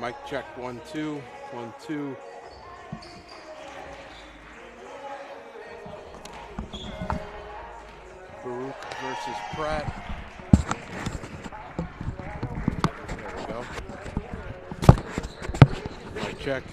Mic check 1 2 1 2. Baruch versus Pratt. There we go. Mic check.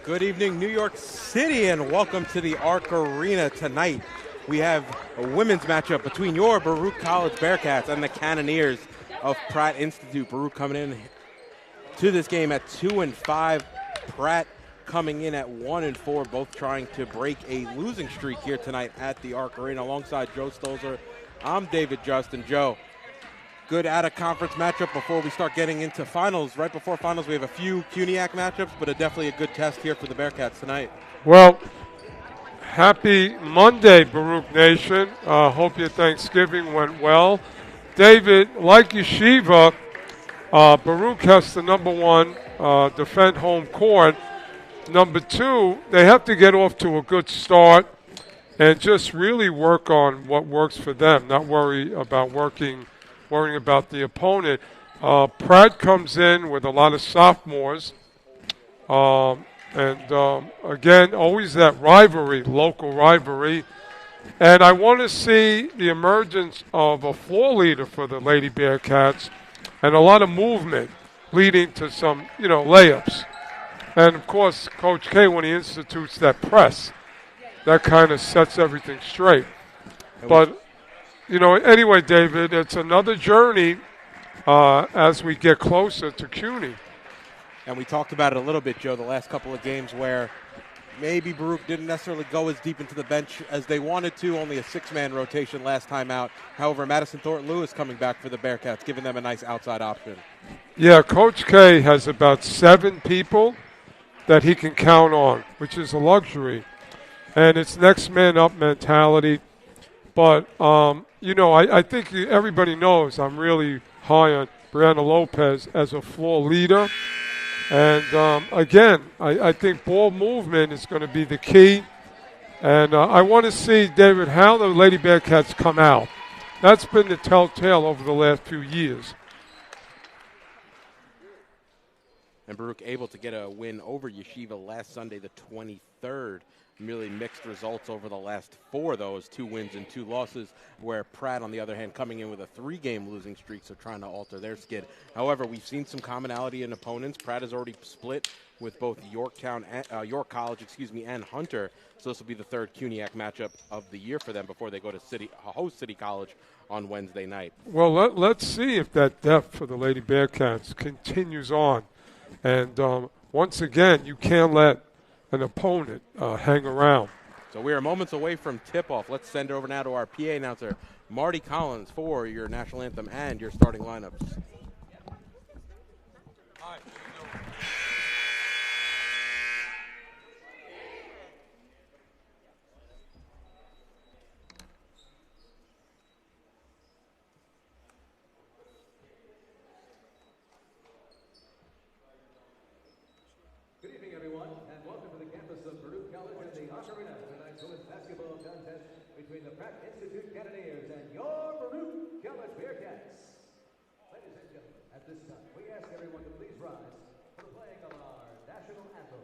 Good evening, New York City, and welcome to the Arc Arena tonight. We have a women's matchup between your Baruch College Bearcats and the Cannoneers of Pratt Institute. Baruch coming in to this game at 2-5. Pratt coming in at 1-4, both trying to break a losing streak here tonight at the Arc Arena. Alongside Joe Stolzer, I'm David Justin. Joe, good out-of-conference matchup before we start getting into finals. Right before finals, we have a few CUNYAC matchups, but definitely a good test here for the Bearcats tonight. Well, happy Monday, Baruch Nation. Hope your Thanksgiving went well. David, like Yeshiva, Baruch has to, number one, defend home court. Number two, they have to get off to a good start and just really work on what works for them, not worrying about the opponent. Pratt comes in with a lot of sophomores. Again, always that rivalry, local rivalry. And I want to see the emergence of a floor leader for the Lady Bearcats and a lot of movement leading to some, layups. And, of course, Coach K, when he institutes that press, that kind of sets everything straight. But, anyway, David, it's another journey as we get closer to CUNY. And we talked about it a little bit, Joe, the last couple of games where maybe Baruch didn't necessarily go as deep into the bench as they wanted to, only a six-man rotation last time out. However, Madison Thornton-Lewis coming back for the Bearcats, giving them a nice outside option. Yeah, Coach K has about 7 people that he can count on, which is a luxury. And it's next man up mentality. But, I think everybody knows I'm really high on Brianna Lopez as a floor leader. And, again, I think ball movement is going to be the key. And I want to see, David, how the Lady Bearcats come out. That's been the telltale over the last few years. And Baruch able to get a win over Yeshiva last Sunday, the 23rd. Really mixed results over the last 4 of those, 2 wins and 2 losses, where Pratt, on the other hand, coming in with a 3-game losing streak, so trying to alter their skid. However, we've seen some commonality in opponents. Pratt has already split with both York College, and Hunter. So this will be the 3rd CUNYAC matchup of the year for them before they go to host City College on Wednesday night. Well, let's see if that depth for the Lady Bearcats continues on. And once again, you can't let an opponent hang around. So we are moments away from tip-off. Let's send it over now to our PA announcer, Marty Collins, for your national anthem and your starting lineups. Between the Pratt Institute Cannoneers and your Baruch College Bearcats. Ladies and gentlemen, at this time, we ask everyone to please rise for the playing of our national anthem.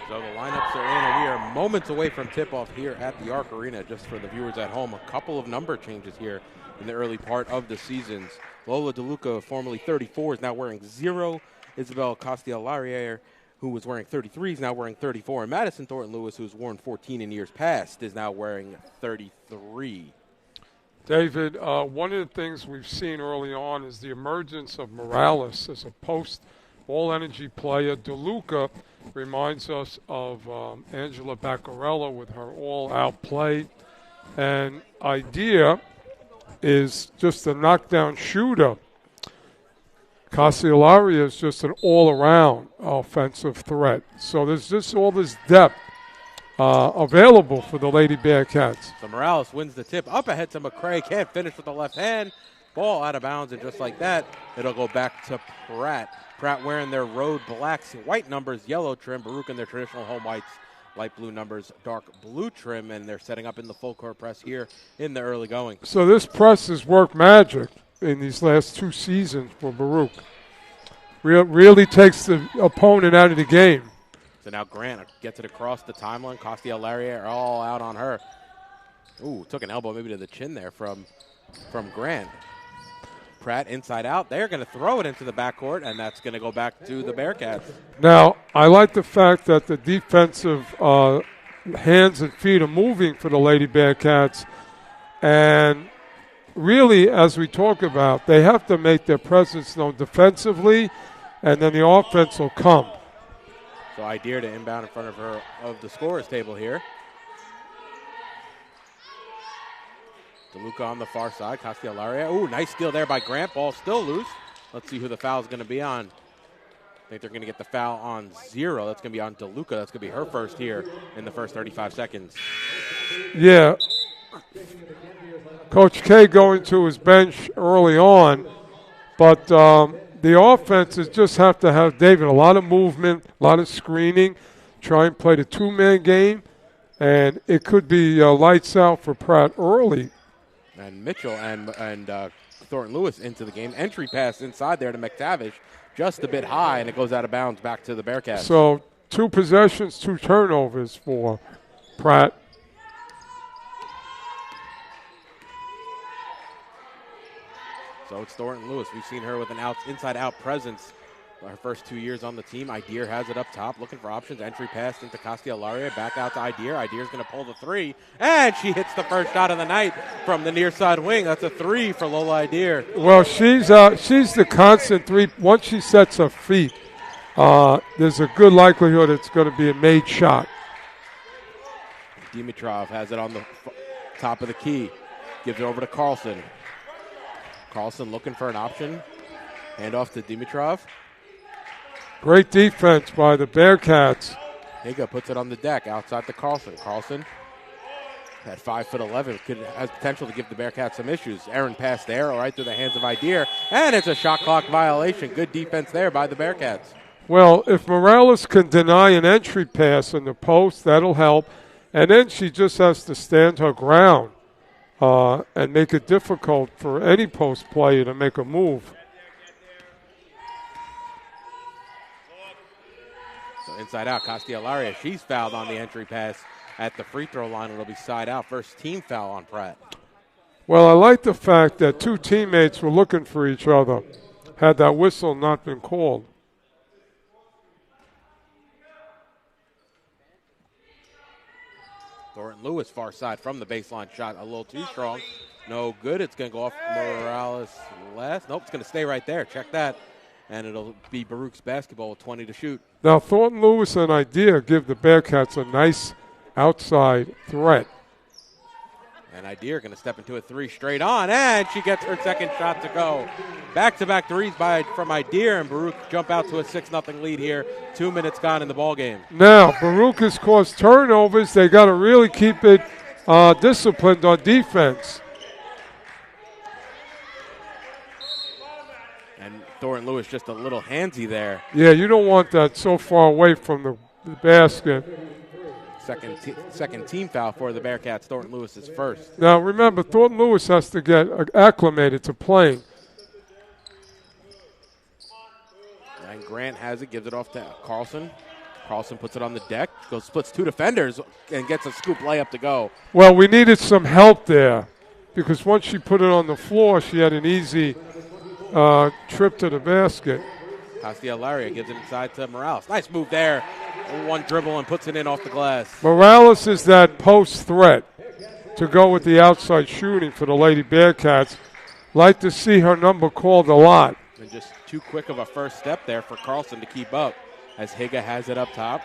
So the lineups are in, and we are moments away from tip-off here at the Arc Arena. Just for the viewers at home, a couple of number changes here in the early part of the seasons. Lola DeLuca, formerly 34, is now wearing 0. Isabel Castellarier, who was wearing 33, is now wearing 34. And Madison Thornton Lewis, who's worn 14 in years past, is now wearing 33. David, one of the things we've seen early on is the emergence of Morales as a post-all-energy player. DeLuca reminds us of Angela Baccarella with her all-out play. And Idea is just a knockdown shooter. Castellari is just an all-around offensive threat. So there's just all this depth available for the Lady Bearcats. So Morales wins the tip. Up ahead to McCray. Can't finish with the left hand. Ball out of bounds, and just like that, it'll go back to Pratt. Pratt wearing their road blacks, white numbers, yellow trim. Baruch in their traditional home whites, light blue numbers, dark blue trim, and they're setting up in the full court press here in the early going. So this press has worked magic in these last 2 seasons for Baruch. Really takes the opponent out of the game. So now Grant gets it across the timeline. Castellari are all out on her. Ooh, took an elbow maybe to the chin there from Grant. Pratt inside out. They're going to throw it into the backcourt, and that's going to go back to the Bearcats. Now, I like the fact that the defensive hands and feet are moving for the Lady Bearcats. And really, as we talk about, they have to make their presence known defensively, and then the offense will come. So Idea to inbound in front of her of the scorer's table here. DeLuca on the far side. Castellari. Ooh, nice steal there by Grant. Ball still loose. Let's see who the foul is going to be on. I think they're going to get the foul on 0. That's going to be on DeLuca. That's going to be her first here in the first 35 seconds. Yeah. Coach K going to his bench early on, but the offenses just have to have, David, a lot of movement, a lot of screening, try and play the 2-man game, and it could be lights out for Pratt early. And Mitchell and Thornton Lewis into the game. Entry pass inside there to McTavish, just a bit high, and it goes out of bounds back to the Bearcats. So 2 possessions, 2 turnovers for Pratt. So it's Thornton Lewis. We've seen her with an inside-out presence her first 2 years on the team. Idea has it up top, looking for options. Entry pass into Castellari, back out to Idea. Idea's going to pull the 3, and she hits the first shot of the night from the near side wing. That's a 3 for Lola Idea. Well, she's the constant 3. Once she sets her feet, there's a good likelihood it's going to be a made shot. Dimitrov has it on the top of the key. Gives it over to Carlson. Carlson looking for an option. Hand off to Dimitrov. Great defense by the Bearcats. Higa puts it on the deck outside to Carlson. Carlson at 5'11" has potential to give the Bearcats some issues. Aaron pass there, right through the hands of Idea, and it's a shot clock violation. Good defense there by the Bearcats. Well, if Morales can deny an entry pass in the post, that'll help. And then she just has to stand her ground and make it difficult for any post player to make a move. So inside out, Castellari, she's fouled on the entry pass at the free throw line. It'll be side out. First team foul on Pratt. Well, I like the fact that 2 teammates were looking for each other had that whistle not been called. Thornton Lewis, far side from the baseline shot, a little too strong. No good. It's going to go off Morales last. Nope, it's going to stay right there. Check that. And it'll be Baruch's basketball with 20 to shoot. Now, Thornton Lewis and Idea give the Bearcats a nice outside threat. And Idea going to step into a 3 straight on, and she gets her second shot to go. Back-to-back threes from Idea, and Baruch jump out to a 6-0 lead here. 2 minutes gone in the ball game. Now, Baruch has caused turnovers. They got to really keep it disciplined on defense. And Thornton Lewis just a little handsy there. Yeah, you don't want that so far away from the basket. Second team foul for the Bearcats. Thornton Lewis is first. Now, remember, Thornton Lewis has to get acclimated to playing. And Grant has it, gives it off to Carlson. Carlson puts it on the deck, splits 2 defenders, and gets a scoop layup to go. Well, we needed some help there because once she put it on the floor, she had an easy trip to the basket. Castilla-Laria gives it inside to Morales. Nice move there. One dribble and puts it in off the glass. Morales is that post threat to go with the outside shooting for the Lady Bearcats. Like to see her number called a lot. And just too quick of a first step there for Carlson to keep up as Higa has it up top.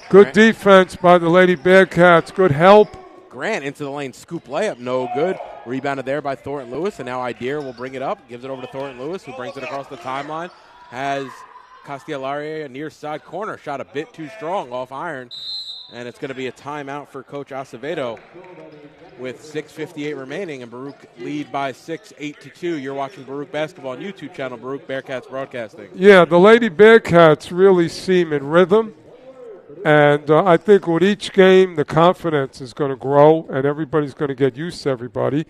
Good defense by the Lady Bearcats. Good help. Grant into the lane, scoop layup, no good. Rebounded there by Thornton Lewis, and now Idea will bring it up, gives it over to Thornton Lewis, who brings it across the timeline. Has Castilla-Laria near side corner, shot a bit too strong off iron, and it's going to be a timeout for Coach Acevedo with 6:58 remaining, and Baruch lead by 6, 8-2. You're watching Baruch Basketball on YouTube channel, Baruch Bearcats Broadcasting. Yeah, the Lady Bearcats really seem in rhythm. And I think with each game, the confidence is going to grow, and everybody's going to get used to everybody.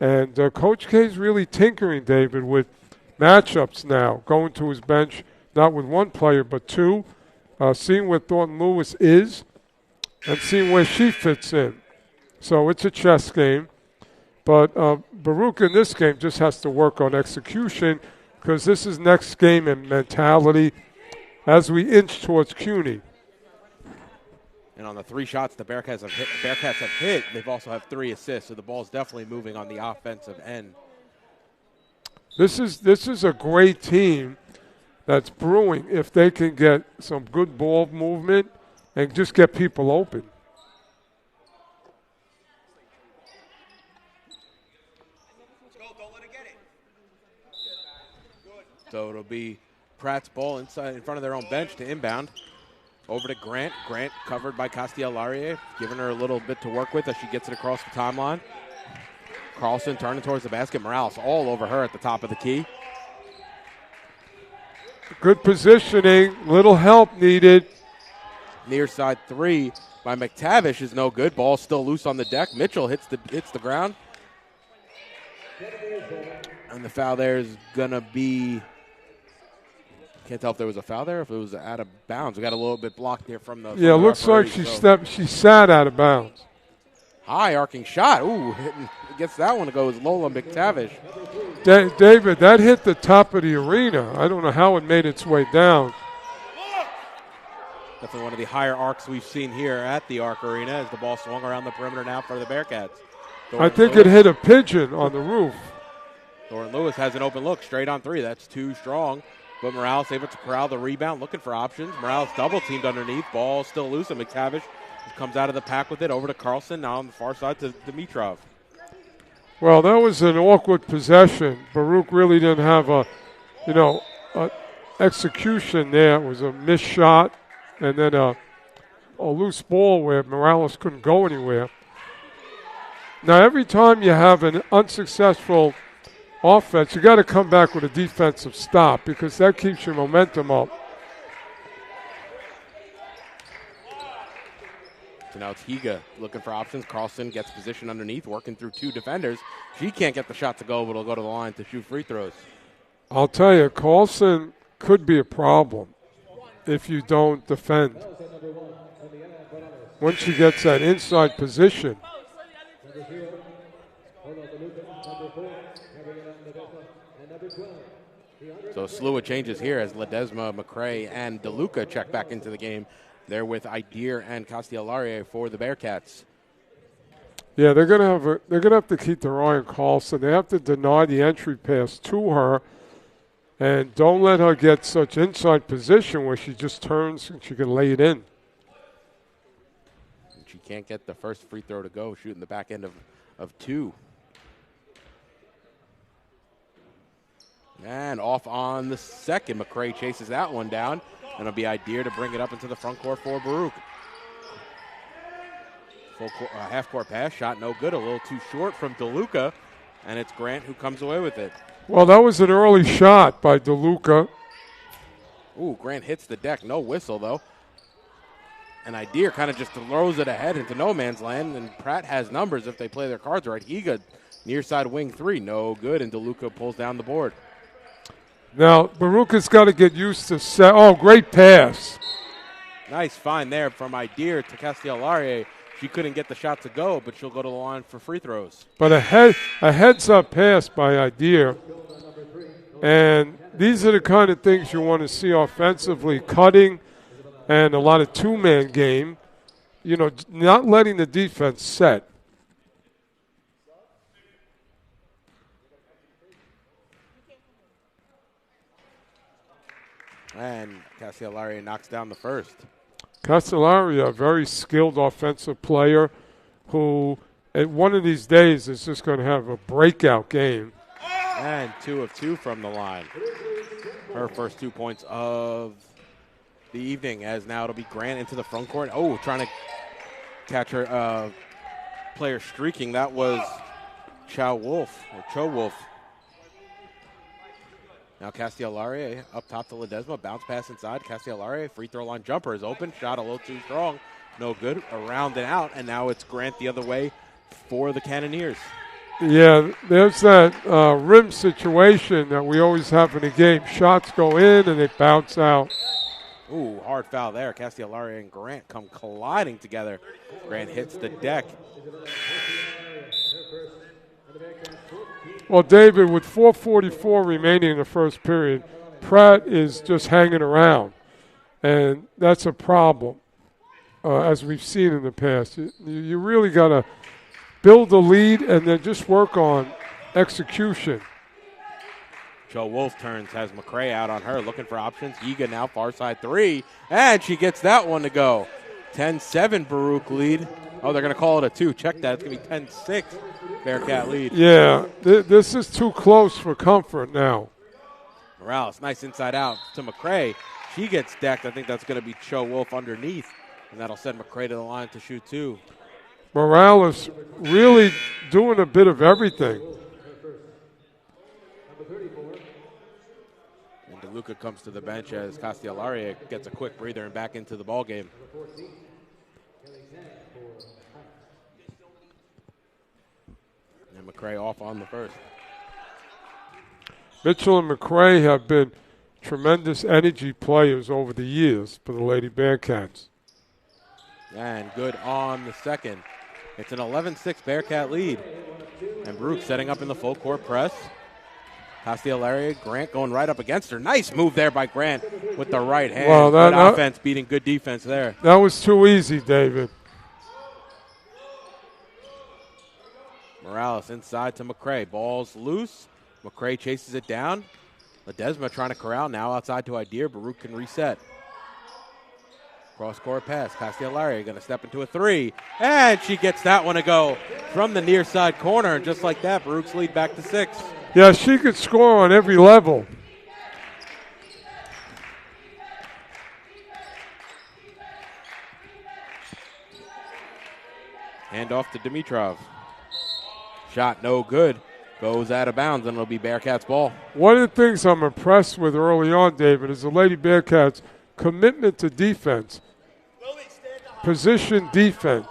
And Coach K is really tinkering, David, with matchups now, going to his bench, not with one player but 2, seeing where Thornton Lewis is and seeing where she fits in. So it's a chess game. But Baruch in this game just has to work on execution because this is next game and mentality as we inch towards CUNY. And on the 3 shots the Bearcats have hit, they've also have 3 assists, so the ball's definitely moving on the offensive end. This is a great team that's brewing if they can get some good ball movement and just get people open. So it'll be Pratt's ball inside in front of their own bench to inbound. Over to Grant. Grant covered by Castilla-Laria, giving her a little bit to work with as she gets it across the timeline. Carlson turning towards the basket. Morales all over her at the top of the key. Good positioning, little help needed. Near side 3 by McTavish is no good. Ball still loose on the deck. Mitchell hits the ground. And the foul there is going to be... Can't tell if there was a foul there, if it was out of bounds. We got a little bit blocked here from the. Yeah, looks like she sat out of bounds. High arcing shot. Ooh, gets that one to go is Lola McTavish. David, that hit the top of the arena. I don't know how it made its way down. Definitely one of the higher arcs we've seen here at the Arc Arena as the ball swung around the perimeter now for the Bearcats. I think it hit a pigeon on the roof. Thornton Lewis has an open look straight on 3. That's too strong. But Morales able to corral the rebound, looking for options. Morales double-teamed underneath. Ball still loose, and McTavish comes out of the pack with it over to Carlson, now on the far side to Dimitrov. Well, that was an awkward possession. Baruch really didn't have a execution there. It was a missed shot and then a loose ball where Morales couldn't go anywhere. Now, every time you have an unsuccessful offense, you got to come back with a defensive stop because that keeps your momentum up. So now it's Higa looking for options. Carlson gets position underneath, working through 2 defenders. She can't get the shot to go, but will go to the line to shoot free throws. I'll tell you, Carlson could be a problem if you don't defend. Once she gets that inside position. So a slew of changes here as Ledesma, McCray, and DeLuca check back into the game. They're with Idea and Castilla-Laria for the Bearcats. Yeah, they're gonna have to keep their eye on Carlson. They have to deny the entry pass to her And don't let her get such inside position where she just turns and she can lay it in. She can't get the first free throw to go, shooting the back end of two. And off on the second. McCray chases that one down. And it'll be Idea to bring it up into the front court for Baruch. Half-court pass, shot no good, a little too short from DeLuca. And it's Grant who comes away with it. Well, that was an early shot by DeLuca. Ooh, Grant hits the deck. No whistle, though. And Idea kind of just throws it ahead into no man's land. And Pratt has numbers if they play their cards right. Higa, near side wing three, no good. And DeLuca pulls down the board. Now, Baruch has got to get used to set. Oh, great pass. Nice find there from Idea to Castellari. She couldn't get the shot to go, but she'll go to the line for free throws. But a heads-up pass by Idea. And these are the kind of things you want to see offensively, cutting and a lot of two-man game. You know, not letting the defense set. And Castellari knocks down the first. Castellari, a very skilled offensive player who at one of these days is just going to have a breakout game. And 2 of 2 from the line. Her first 2 points of the evening, as now it'll be Grant into the front court. Oh, trying to catch her player streaking. That was Cho Wolf. Now Castellari up top to Ledesma. Bounce pass inside. Castellari, free throw line jumper is open. Shot a little too strong. No good. Around and out. And now it's Grant the other way for the Cannoneers. Yeah, there's that rim situation that we always have in a game. Shots go in and they bounce out. Ooh, hard foul there. Castellari and Grant come colliding together. Grant hits the deck. Well, David, with 4:44 remaining in the first period, Pratt is just hanging around. And that's a problem, as we've seen in the past. You really got to build a lead and then just work on execution. Joe Wolf turns, has McCray out on her, looking for options. Yiga now far side three, and she gets that one to go. 10-7 Baruch lead. Oh, they're going to call it a 2. Check that. It's going to be 10-6 Bearcat lead. Yeah, this is too close for comfort now. Morales, nice inside out to McCray. She gets decked. I think that's going to be Cho Wolf underneath, and that'll send McCray to the line to shoot 2. Morales really doing a bit of everything. And DeLuca comes to the bench as Castellari gets a quick breather and back into the ball game. And McCray off on the first. Mitchell and McCray have been tremendous energy players over the years for the Lady Bearcats. And good on the second. It's an 11-6 Bearcat lead. And Baruch setting up in the full court press. Castellari, Grant going right up against her. Nice move there by Grant with the right hand. Well, good offense beating good defense there. That was too easy, David. Morales inside to McCray. Ball's loose. McCray chases it down. Ledesma trying to corral now outside to Idea. Baruch can reset. Cross-court pass. Castellari going to step into a 3. And she gets that one to go from the near side corner. And just like that, Baruch's lead back to 6. Yeah, she could score on every level. Hand off to Dimitrov. Shot no good. Goes out of bounds, and it'll be Bearcats ball. One of the things I'm impressed with early on, David, is the Lady Bearcats' commitment to defense. Position defense.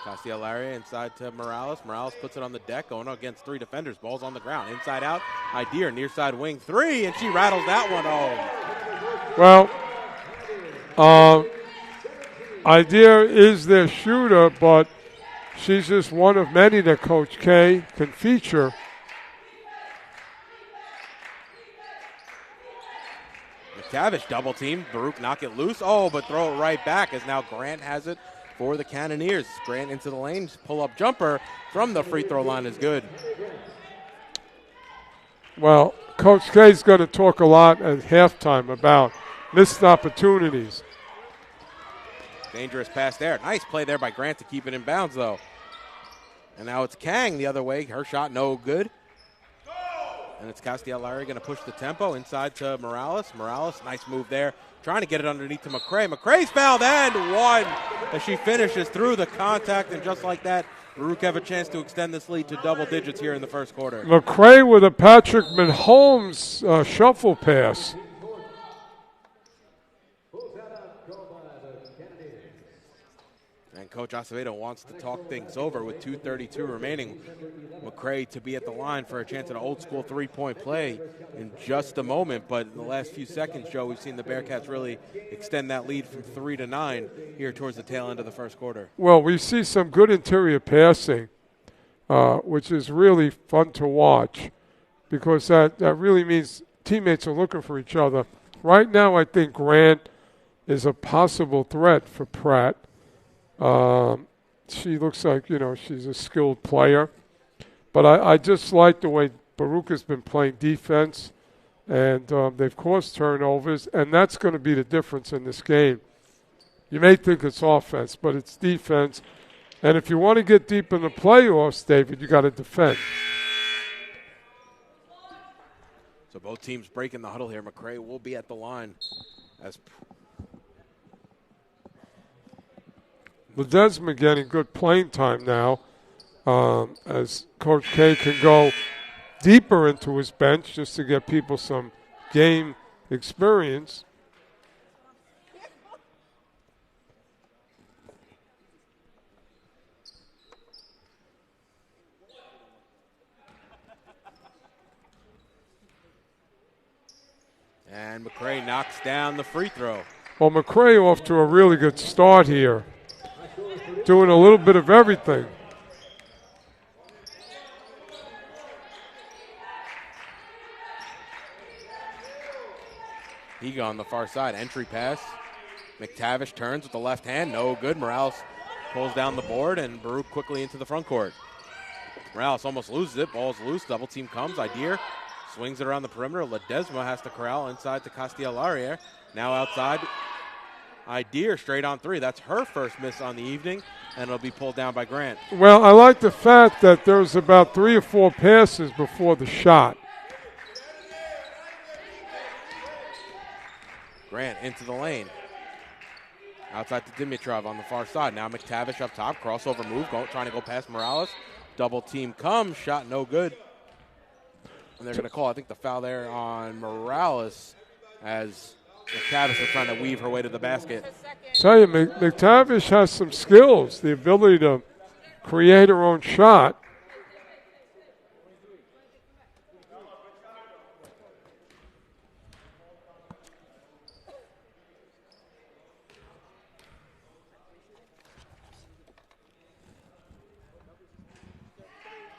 Castellari inside to Morales. Morales puts it on the deck, going against 3 defenders. Ball's on the ground. Inside out. Idea, near side wing 3, and she rattles that one home. Well, Idea is their shooter, but she's just one of many that Coach K can feature. McTavish double team. Baruch knock it loose. Oh, but throw it right back as now Grant has it for the Cannoneers. Grant into the lane, pull-up jumper from the free throw line is good. Well, Coach K is going to talk a lot at halftime about missed opportunities. Dangerous pass there. Nice play there by Grant to keep it in bounds, though. And now it's Kang the other way. Her shot no good. And it's Castellari going to push the tempo inside to Morales. Morales, nice move there. Trying to get it underneath to McCray. McCray's fouled and one as she finishes through the contact. And just like that, Baruch have a chance to extend this lead to double digits here in the first quarter. McCray with a Patrick Mahomes shuffle pass. And Coach Acevedo wants to talk things over with 2:32 remaining. McCray to be at the line for a chance at an old-school three-point play in just a moment. But in the last few seconds, Joe, we've seen the Bearcats really extend that lead from 3 to 9 here towards the tail end of the first quarter. Well, we see some good interior passing, which is really fun to watch because that really means teammates are looking for each other. Right now, I think Grant is a possible threat for Pratt. She looks like, she's a skilled player. But I just like the way Baruch has been playing defense, and they've caused turnovers, and that's going to be the difference in this game. You may think it's offense, but it's defense. And if you want to get deep in the playoffs, David, you got to defend. So both teams breaking the huddle here. McCray will be at the line as Ledesma getting good playing time now as Coach K can go deeper into his bench just to get people some game experience. And McCray knocks down the free throw. Well, McCray off to a really good start here, doing a little bit of everything. Higa on the far side, entry pass. McTavish turns with the left hand, no good. Morales pulls down the board, and Baruch quickly into the front court. Morales almost loses it, ball's loose, double team comes. Ideer swings it around the perimeter. Ledesma has to corral inside to Castellari. Now outside, Ideer straight on three. That's her first miss on the evening, and it'll be pulled down by Grant. Well, I like the fact that there was about 3 or 4 passes before the shot. Grant into the lane. Outside to Dimitrov on the far side. Now McTavish up top, crossover move, trying to go past Morales. Double team comes, shot no good. And they're going to call, I think, the foul there on Morales as McTavish is trying to weave her way to the basket. Tell you, McTavish has some skills, the ability to create her own shot.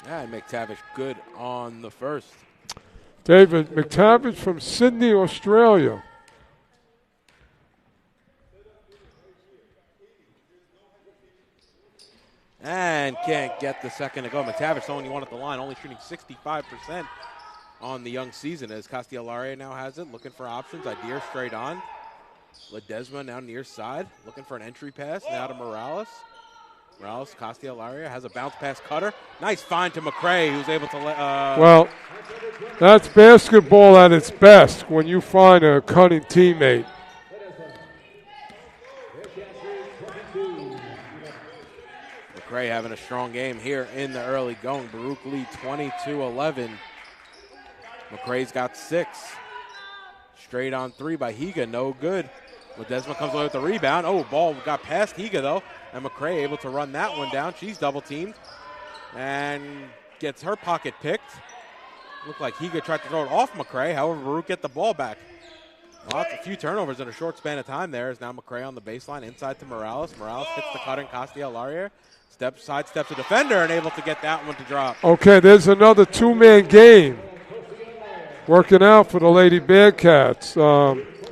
And McTavish good on the first. David, McTavish from Sydney, Australia. And can't get the second to go. McTavish, the only one at the line, only shooting 65% on the young season as Castellari now has it, looking for options. Ideer straight on. Ledesma now near side, looking for an entry pass. Now to Morales. Morales, Castellari has a bounce pass cutter. Nice find to McCray, who's able to well, that's basketball at its best when you find a cutting teammate. McCray having a strong game here in the early going. Baruch lead 22-11. McCray's got 6. Straight on three by Higa, no good. Ledesma comes away with the rebound. Oh, ball got past Higa, though. And McCray able to run that one down. She's double-teamed and gets her pocket picked. Looked like Higa tried to throw it off McCray. However, Baruch get the ball back. Lots, a few turnovers in a short span of time there. Is now McCray on the baseline inside to Morales. Morales hits the cut in Castellari. Sidesteps a defender and able to get that one to drop. Okay, there's another two-man game working out for the Lady Bearcats.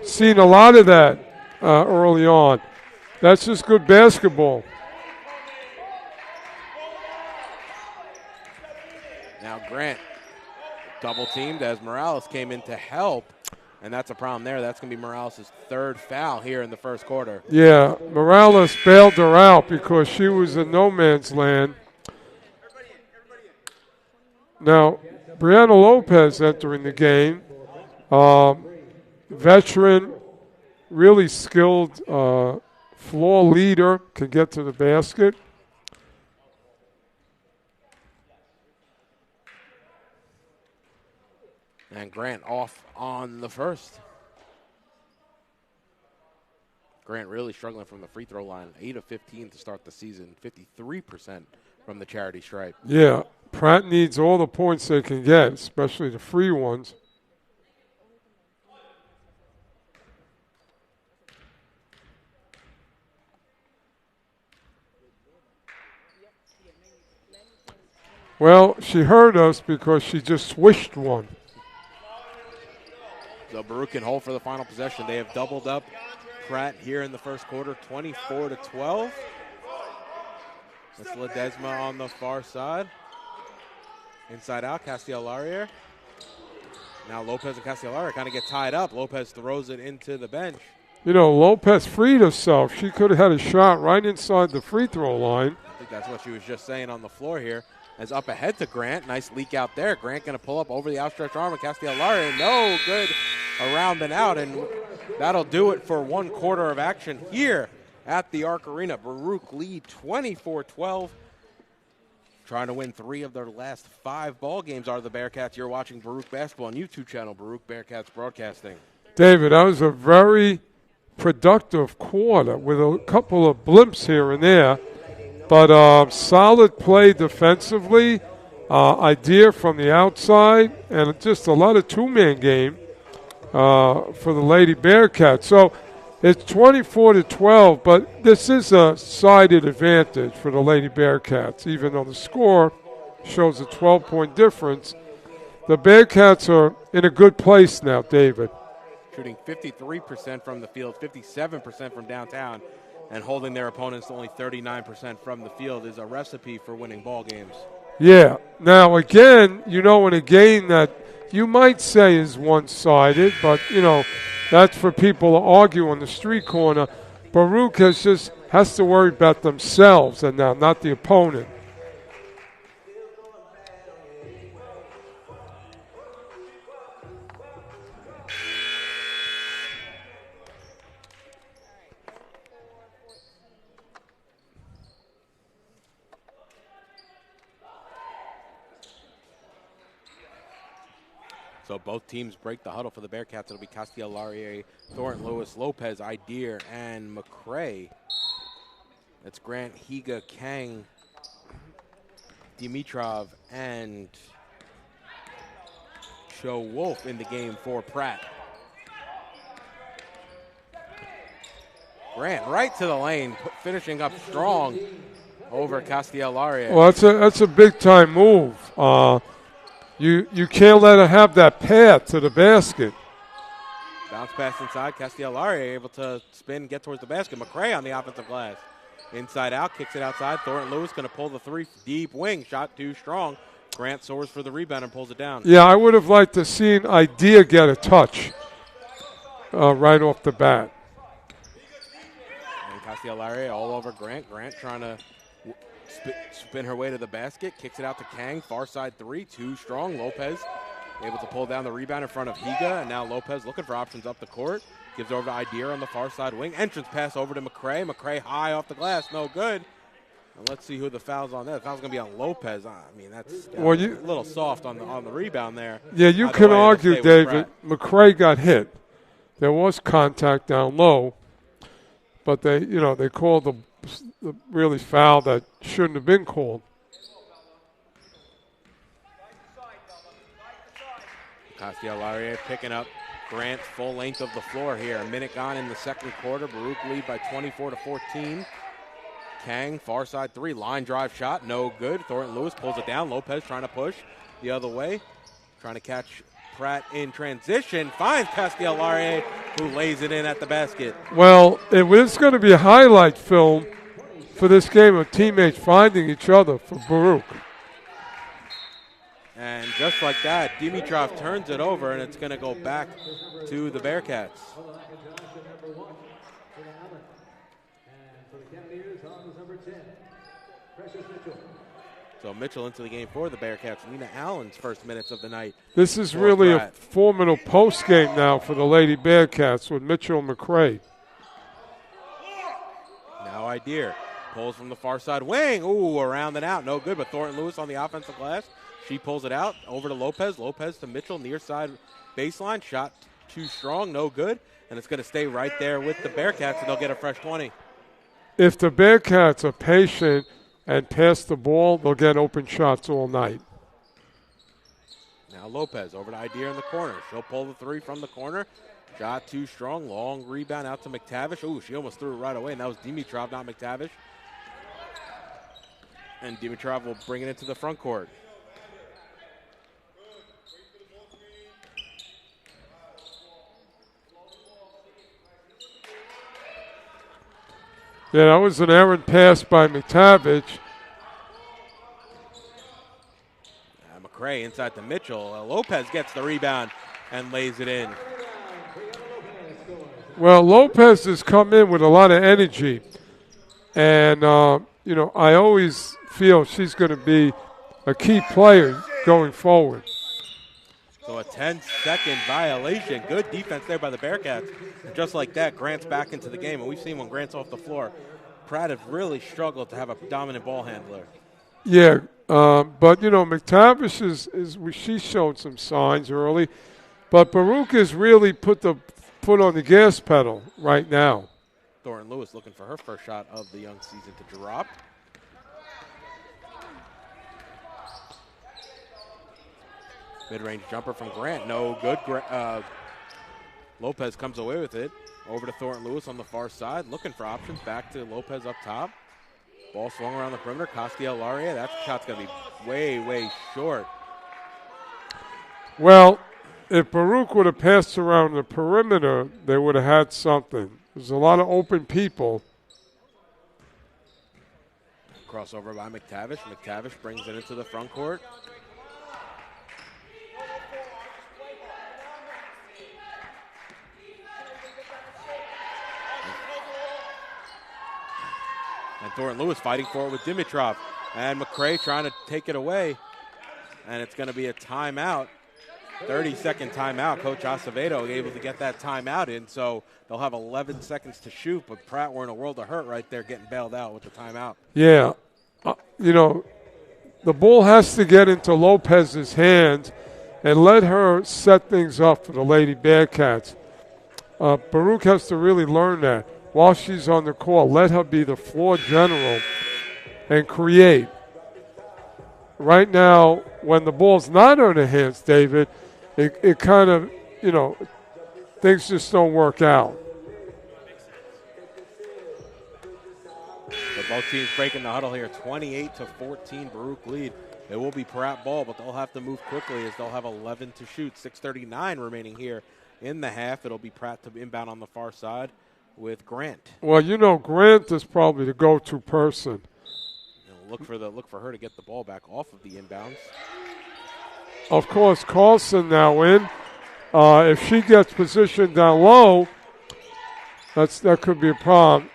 Seen a lot of that early on. That's just good basketball. Grant double teamed as Morales came in to help, and that's a problem there. That's going to be Morales' third foul here in the first quarter. Yeah, Morales bailed her out because she was in no man's land. Now, Brianna Lopez entering the game. Veteran, really skilled floor leader, can get to the basket. And Grant off on the first. Grant really struggling from the free throw line. 8 of 15 to start the season. 53% from the charity stripe. Yeah, Pratt needs all the points they can get, especially the free ones. Well, she heard us because she just swished one. So Baruch can hold for the final possession. They have doubled up Pratt here in the first quarter, 24-12. It's Ledesma on the far side. Inside out, Castellarier. Now Lopez and Castellarier kind of get tied up. Lopez throws it into the bench. You know, Lopez freed herself. She could have had a shot right inside the free throw line. I think that's what she was just saying on the floor here. As up ahead to Grant. Nice leak out there. Grant going to pull up over the outstretched arm of Castellari. No good around and out. And that'll do it for 1 quarter of action here at the Arc Arena. Baruch lead 24-12. Trying to win 3 of their last 5 ball games are the Bearcats. You're watching Baruch Basketball on YouTube channel, Baruch Bearcats Broadcasting. David, that was a very productive quarter with a couple of blimps here and there. But solid play defensively, idea from the outside, and just a lot of two-man game for the Lady Bearcats. So it's 24-12, but this is a sided advantage for the Lady Bearcats, even though the score shows a 12-point difference. The Bearcats are in a good place now, David. Shooting 53% from the field, 57% from downtown. And holding their opponents to only 39% from the field is a recipe for winning ball games. Yeah. Now, again, you know, in a game that you might say is one-sided, but, you know, that's for people to argue on the street corner. Baruch has to worry about themselves and now, not the opponent. So both teams break the huddle for the Bearcats. It'll be Castellari, Thornton Lewis, Lopez, Idir, and McCrae. That's Grant, Higa, Kang, Dimitrov, and Joe Wolf in the game for Pratt. Grant right to the lane, finishing up strong over Castellari. Well, that's a big-time move. You can't let her have that path to the basket. Bounce pass inside. Castellari able to spin, get towards the basket. McCrae on the offensive glass. Inside out, kicks it outside. Thornton Lewis going to pull the 3 deep wing. Shot too strong. Grant soars for the rebound and pulls it down. Yeah, I would have liked to seen Idea get a touch right off the bat. And Castellari all over Grant. Grant trying to spin her way to the basket. Kicks it out to Kang. Far side 3. Too strong. Lopez able to pull down the rebound in front of Higa. And now Lopez looking for options up the court. Gives over to Idea on the far side wing. Entrance pass over to McCrae. McCrae high off the glass. No good. And let's see who the foul's on there. The foul's going to be on Lopez. I mean, that's a little soft on the rebound there. Yeah, you can argue, David. McCrae got hit. There was contact down low, but they called the really foul that shouldn't have been called. Castellari picking up Grant full length of the floor here. A minute gone in the second quarter. Baruch lead by 24-14. Kang, far side 3, line drive shot, no good. Thornton Lewis pulls it down. Lopez trying to push the other way. Trying to catch Pratt in transition. Finds Castellari, who lays it in at the basket. Well, it was going to be a highlight film for this game of teammates finding each other for Baruch. And just like that, Dimitrov turns it over, and it's going to go back to the Bearcats. Number 1 for the Allen. And for the Cannoneers on is number 10, Precious Mitchell. So Mitchell into the game for the Bearcats. Nina Allen's first minutes of the night. This is really a formidable post game now for the Lady Bearcats with Mitchell and McCray. Now Idea pulls from the far side wing. Ooh, around and out. No good, but Thornton Lewis on the offensive glass. She pulls it out over to Lopez. Lopez to Mitchell, near side baseline. Shot too strong, no good. And it's going to stay right there with the Bearcats, and they'll get a fresh 20. If the Bearcats are patient and pass the ball, they'll get open shots all night. Now Lopez over to Idea in the corner. She'll pull the three from the corner. Shot too strong. Long rebound out to McTavish. Ooh, she almost threw it right away, and that was Dimitrov, not McTavish. And Dimitrov will bring it into the front court. Yeah, that was an errant pass by McTavish. McCray inside to Mitchell. Lopez gets the rebound and lays it in. Well, Lopez has come in with a lot of energy. And, I always feel she's going to be a key player going forward. So a 10-second violation. Good defense there by the Bearcats. And just like that, Grant's back into the game. And we've seen when Grant's off the floor, Pratt have really struggled to have a dominant ball handler. Yeah, but, McTavish she's shown some signs early. But Baruch has really put on the gas pedal right now. Thornton Lewis looking for her first shot of the young season to drop. Mid-range jumper from Grant, no good. Lopez comes away with it. Over to Thornton Lewis on the far side, looking for options. Back to Lopez up top. Ball swung around the perimeter. Castiel Laurier, that shot's going to be way, way short. Well, if Baruch would have passed around the perimeter, they would have had something. There's a lot of open people. Crossover by McTavish. McTavish brings it into the front court. And Thornton Lewis fighting for it with Dimitrov. And McCray trying to take it away. And it's going to be a timeout. 30-second timeout. Coach Acevedo able to get that timeout in, so they'll have 11 seconds to shoot. But Pratt were in a world of hurt right there getting bailed out with the timeout. Yeah. The ball has to get into Lopez's hands and let her set things up for the Lady Bearcats. Baruch has to really learn that. While she's on the court, let her be the floor general and create. Right now, when the ball's not on her hands, David, it kind of, things just don't work out. So both teams breaking the huddle here, 28-14 Baruch lead. It will be Pratt ball, but they'll have to move quickly as they'll have 11 to shoot. 6:39 remaining here in the half. It'll be Pratt to inbound on the far side with Grant. Well, Grant is probably the go-to person. Look for her to get the ball back off of the inbounds. Of course, Carlson now in. If she gets positioned down low, that could be a problem.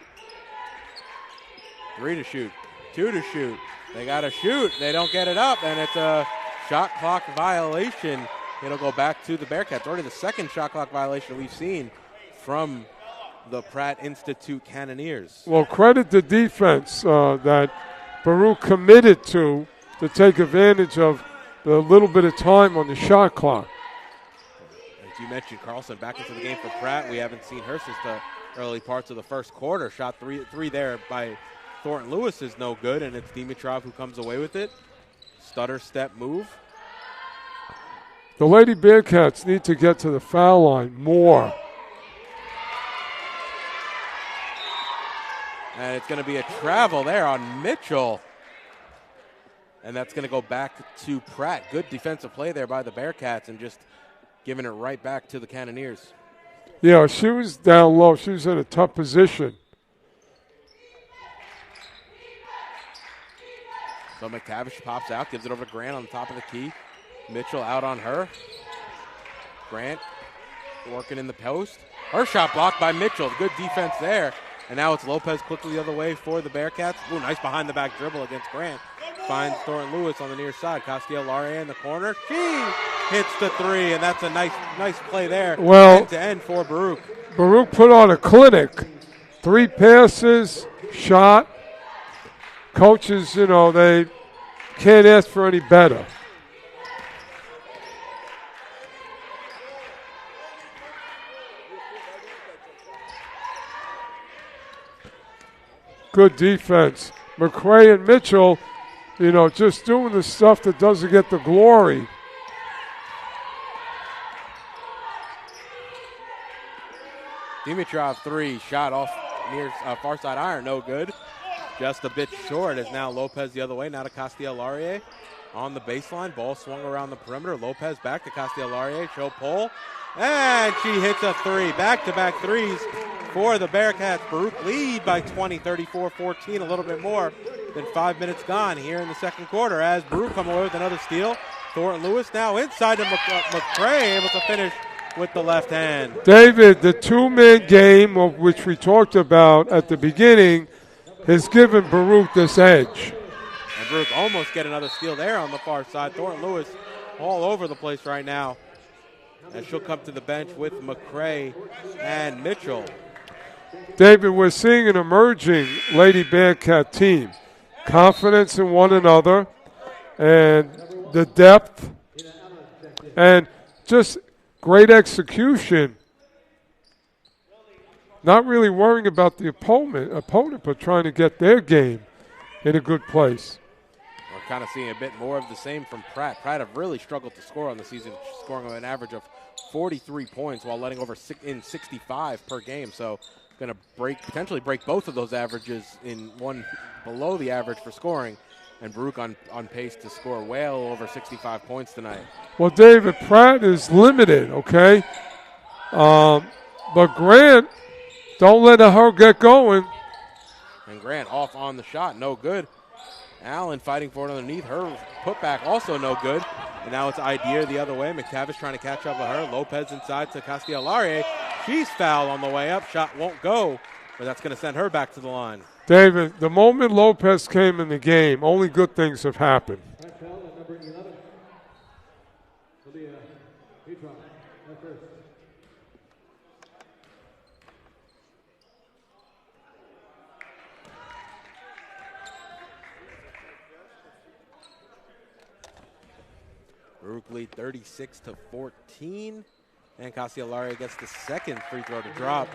3 to shoot, 2 to shoot. They got to shoot. They don't get it up, and it's a shot clock violation. It'll go back to the Bearcats. Already the second shot clock violation we've seen from the Pratt Institute Cannoneers. Well, credit the defense that Baruch committed to take advantage of the little bit of time on the shot clock. As you mentioned, Carlson back into the game for Pratt. We haven't seen her since the early parts of the first quarter. Shot three there by Thornton Lewis is no good, and it's Dimitrov who comes away with it. Stutter step move. The Lady Bearcats need to get to the foul line more. And it's going to be a travel there on Mitchell. And that's going to go back to Pratt. Good defensive play there by the Bearcats and just giving it right back to the Cannoneers. Yeah, she was down low. She was in a tough position. So McTavish pops out, gives it over to Grant on the top of the key. Mitchell out on her. Grant working in the post. Her shot blocked by Mitchell. Good defense there. And now it's Lopez quickly the other way for the Bearcats. Ooh, nice behind the back dribble against Grant. Finds Thornton Lewis on the near side. Castiel-Laurier in the corner. She hits the three, and that's a nice play there. Well, end to end for Baruch. Baruch put on a clinic. 3 passes, shot. Coaches, they can't ask for any better. Good defense. McCray and Mitchell, just doing the stuff that doesn't get the glory. Dimitrov 3, shot off near far side iron, no good. Just a bit short as now Lopez the other way, now to Castiel-Laurier on the baseline. Ball swung around the perimeter. Lopez back to Castiel-Laurier, show pull, and she hits a 3. Back-to-back threes for the Bearcats. Baruch lead by 20, 34-14, a little bit more than 5 minutes gone here in the second quarter as Baruch come away with another steal. Thornton Lewis now inside to McCray, able to finish with the left hand. David, the 2-man game, of which we talked about at the beginning, has given Baruch this edge. And Baruch almost get another steal there on the far side. Thornton Lewis all over the place right now as she'll come to the bench with McCray and Mitchell. David, we're seeing an emerging Lady Bearcat team. Confidence in one another and the depth and just great execution. Not really worrying about the opponent, but trying to get their game in a good place. We're kind of seeing a bit more of the same from Pratt. Pratt have really struggled to score on the season, scoring an average of 43 points while letting over 65 per game. So going to potentially break both of those averages in one below the average for scoring. And Baruch on pace to score well over 65 points tonight. Well, David, Pratt is limited, okay? But Grant, don't let her get going. And Grant off on the shot, no good. Allen fighting for it underneath. Her putback also no good. And now it's Idea the other way. McTavish trying to catch up with her. Lopez inside to Castiel-Laurier. She's fouled on the way up. Shot won't go, but that's going to send her back to the line. David, the moment Lopez came in the game, only good things have happened. Baruch lead 36-14. And Castiel-Laurier gets the second free throw to drop.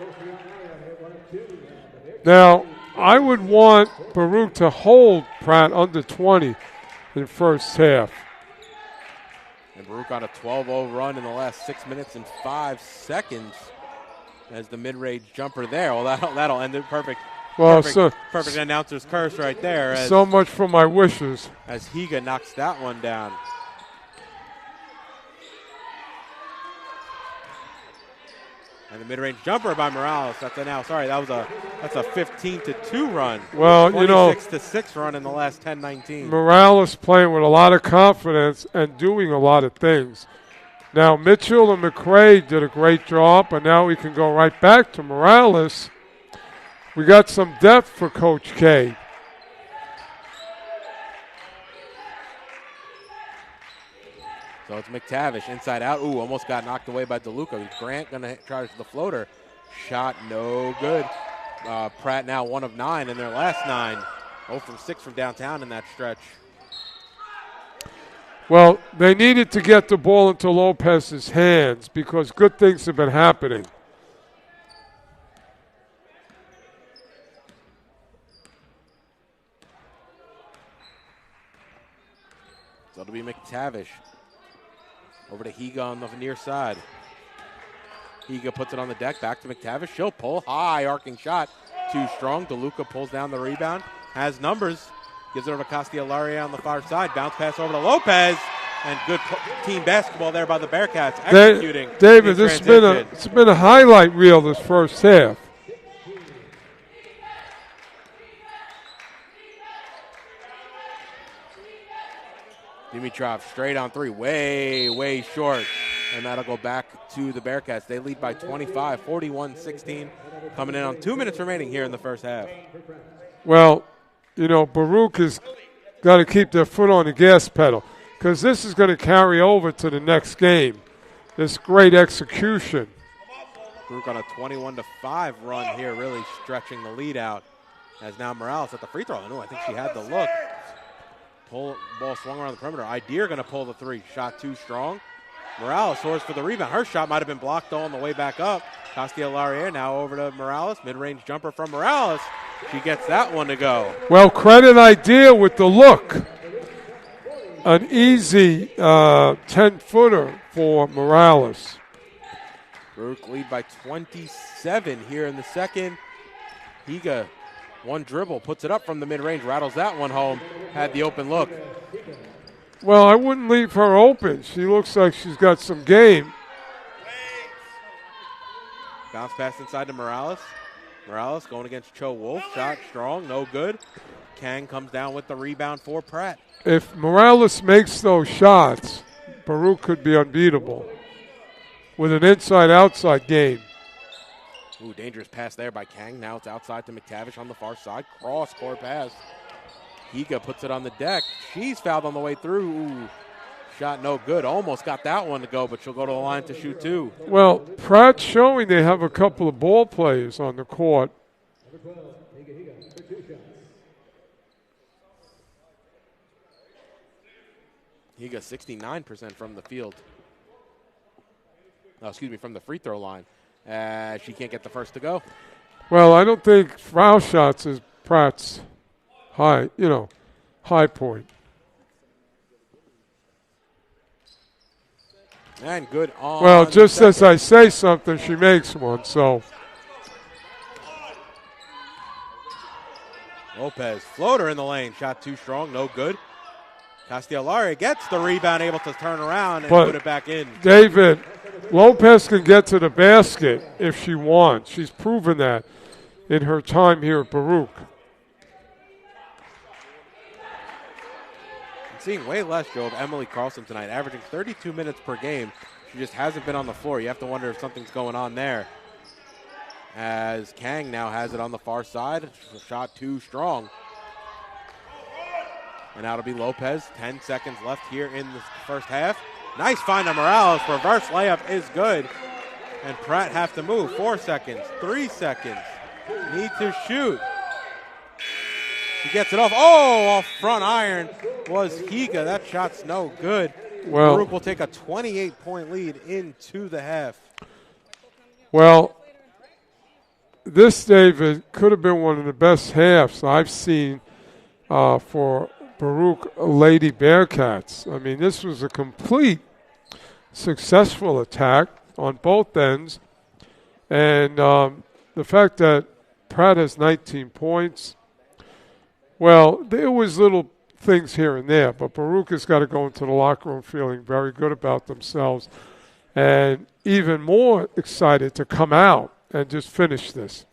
Now, I would want Baruch to hold Pratt under 20 in first half. And Baruch on a 12-0 run in the last 6 minutes and 5 seconds as the mid-range jumper there. Well, that'll end it perfect. Well, perfect announcer's curse right there. So much for my wishes. As Higa knocks that one down. And the mid-range jumper by Morales. That's a 15-2 run. Well, 26-6 run in the last 10-19. Morales playing with a lot of confidence and doing a lot of things. Now Mitchell and McCray did a great job, but now we can go right back to Morales. We got some depth for Coach K. So it's McTavish inside out. Ooh, almost got knocked away by DeLuca. Grant going to try the floater. Shot no good. Pratt now 1 of 9 in their last 9. 0 from 6 from downtown in that stretch. Well, they needed to get the ball into Lopez's hands because good things have been happening. So it'll be McTavish. Over to Higa on the near side. Higa puts it on the deck, back to McTavish. She'll pull, high arcing shot. Too strong. DeLuca pulls down the rebound. Has numbers. Gives it over to Castiel-Laurier on the far side. Bounce pass over to Lopez. And good team basketball there by the Bearcats. Executing. David, it's been a highlight reel this first half. Dimitrov straight on three, way short. And that'll go back to the Bearcats. They lead by 25, 41-16, coming in on 2 minutes remaining here in the first half. Well, you know, Baruch has got to keep their foot on the gas pedal because this is going to carry over to the next game. This great execution. Baruch on a 21-5 run here, really stretching the lead out. As now Morales at the free throw line. I think she had the look. Ball swung around the perimeter. Ideer going to pull the three. Shot too strong. Morales soars for the rebound. Her shot might have been blocked on the way back up. Castilla-Laurier now over to Morales. Mid-range jumper from Morales. She gets that one to go. Well, credit Ideer with the look. An easy 10-footer for Morales. Baruch lead by 27 here in the second. Higa, one dribble, puts it up from the mid-range, rattles that one home, had the open look. Well, I wouldn't leave her open. She looks like she's got some game. Bounce pass inside to Morales. Morales going against Cho Wolf. Shot strong, no good. Kang comes down with the rebound for Pratt. If Morales makes those shots, Baruch could be unbeatable with an inside-outside game. Ooh, dangerous pass there by Kang. Now it's outside to McTavish on the far side. Cross-court pass. Higa puts it on the deck. She's fouled on the way through. Ooh, shot no good. Almost got that one to go, but she'll go to the line to shoot two. Well, Pratt's showing they have a couple of ball players on the court. Higa 69% from the field. Oh, excuse me, from the free throw line. She can't get the first to go. Well, I don't think foul shots is Pratt's high point. And good on. Well, just as I say something, she makes one, so. Lopez, floater in the lane. Shot too strong, no good. Castilla-Laurier gets the rebound, able to turn around and put it back in. David, Lopez can get to the basket if she wants. She's proven that in her time here at Baruch. I'm seeing way less, Joe, of Emily Carlson tonight, averaging 32 minutes per game. She just hasn't been on the floor. You have to wonder if something's going on there. As Kang now has it on the far side. Shot too strong. And now it'll be Lopez. 10 seconds left here in the first half. Nice find of Morales. Reverse layup is good. And Pratt have to move. 4 seconds. 3 seconds. Need to shoot. He gets it off. Oh, off front iron was Higa. That shot's no good. Well, Baruch will take a 28-point lead into the half. Well, this, David, could have been one of the best halves I've seen for Baruch Lady Bearcats. I mean, this was a complete successful attack on both ends. And the fact that Pratt has 19 points, well, there was little things here and there, but Baruch has got to go into the locker room feeling very good about themselves and even more excited to come out and just finish this.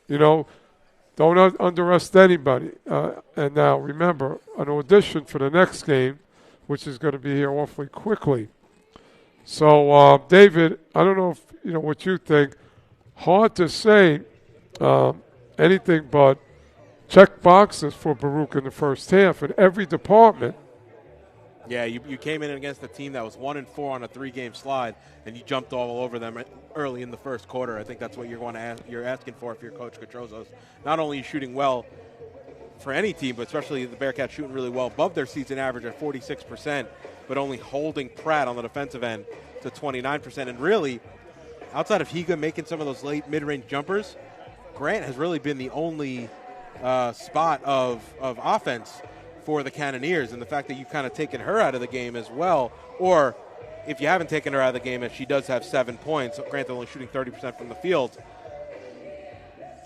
You know, don't underestimate anybody. And now, remember, an audition for the next game, which is going to be here awfully quickly. So, David, I don't know if you know what you think. Hard to say anything but check boxes for Baruch in the first half in every department. Yeah, you came in against a team that was 1-4 on a 3-game slide, and you jumped all over them early in the first quarter. I think that's what you're asking for if you're Coach Catrozos. Not only shooting well for any team, but especially the Bearcats shooting really well above their season average at 46%, but only holding Pratt on the defensive end to 29%. And really, outside of Higa making some of those late mid-range jumpers, Grant has really been the only spot of offense for the Cannoneers, and the fact that you've kind of taken her out of the game as well, or if you haven't taken her out of the game, as she does have 7 points, Grant only shooting 30% from the field,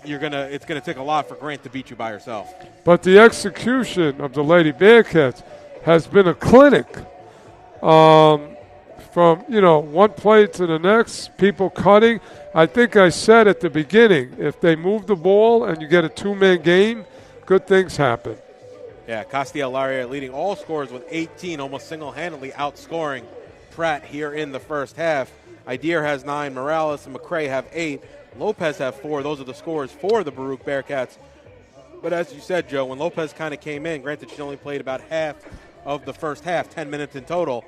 it's gonna take a lot for Grant to beat you by herself. But the execution of the Lady Bearcats has been a clinic. From one play to the next, people cutting. I think I said at the beginning, if they move the ball and you get a 2-man game, good things happen. Yeah, Castellaria leading all scorers with 18, almost single-handedly outscoring Pratt here in the first half. Ideer has 9, Morales and McCray have 8, Lopez have 4. Those are the scores for the Baruch Bearcats. But as you said, Joe, when Lopez kind of came in, granted she only played about half of the first half, 10 minutes in total,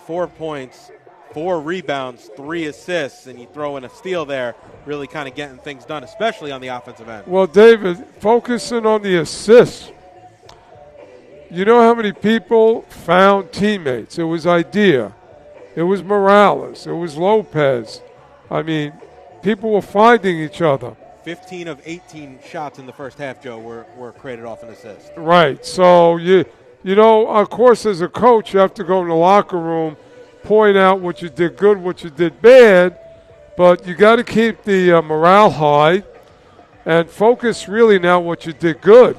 4 points, 4 rebounds, 3 assists, and you throw in a steal there, really kind of getting things done, especially on the offensive end. Well, David, focusing on the assists, you know how many people found teammates? It was Idea. It was Morales. It was Lopez. I mean, people were finding each other. 15 of 18 shots in the first half, Joe, were created off an assist. Right. So, you know, of course, as a coach, you have to go in the locker room, point out what you did good, what you did bad, but you got to keep the morale high and focus really now what you did good.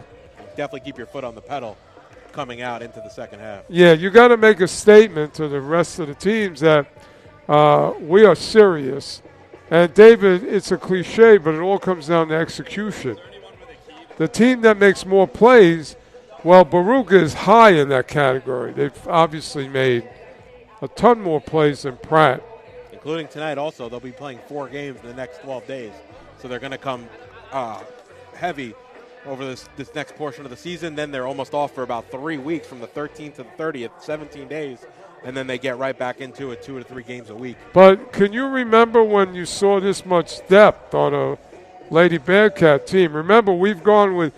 Definitely keep your foot on the pedal coming out into the second half. Yeah, you got to make a statement to the rest of the teams that we are serious. And, David, it's a cliche, but it all comes down to execution. The team that makes more plays, well, Baruch is high in that category. They've obviously made a ton more plays than Pratt. Including tonight also. They'll be playing 4 games in the next 12 days. So they're going to come heavy over this next portion of the season. Then they're almost off for about 3 weeks from the 13th to the 30th, 17 days. And then they get right back into it 2 to 3 games a week. But can you remember when you saw this much depth on a Lady Bearcat team? Remember, we've gone with,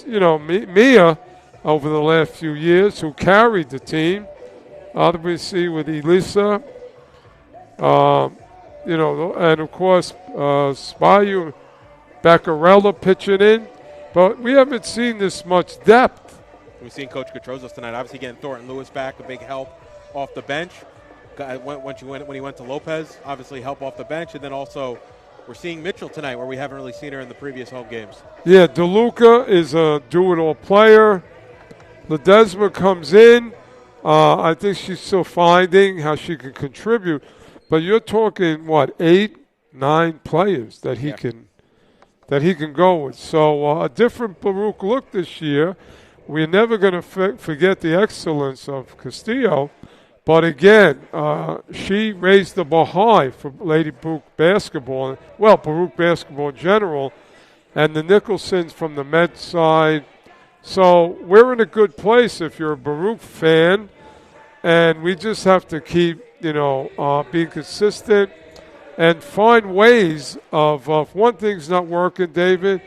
Mia over the last few years, who carried the team. Obviously with Elisa, and of course Spayu, Baccarella pitching in. But we haven't seen this much depth. We've seen Coach Gatrozos tonight, obviously getting Thornton Lewis back, a big help off the bench. When he went to Lopez, obviously help off the bench. And then also we're seeing Mitchell tonight, where we haven't really seen her in the previous home games. Yeah, DeLuca is a do-it-all player. Ledesma comes in. I think she's still finding how she can contribute. But you're talking, 8, 9 players that he can go with. So a different Baruch look this year. We're never going to forget the excellence of Castillo. But again, she raised the bar high for Lady Baruch basketball. Well, Baruch basketball in general. And the Nicholsons from the Met side. So we're in a good place if you're a Baruch fan. And we just have to keep, being consistent and find ways of if one thing's not working, David,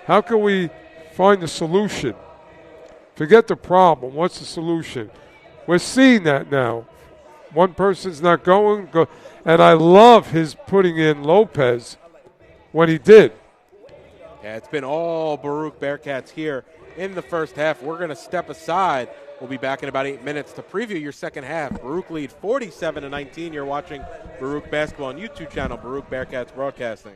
how can we find the solution? Forget the problem. What's the solution? We're seeing that now. One person's not going. And I love his putting in Lopez when he did. Yeah, it's been all Baruch Bearcats here in the first half. We're going to step aside. We'll be back in about 8 minutes to preview your second half. Baruch lead 47-19. You're watching Baruch Basketball on YouTube channel, Baruch Bearcats Broadcasting.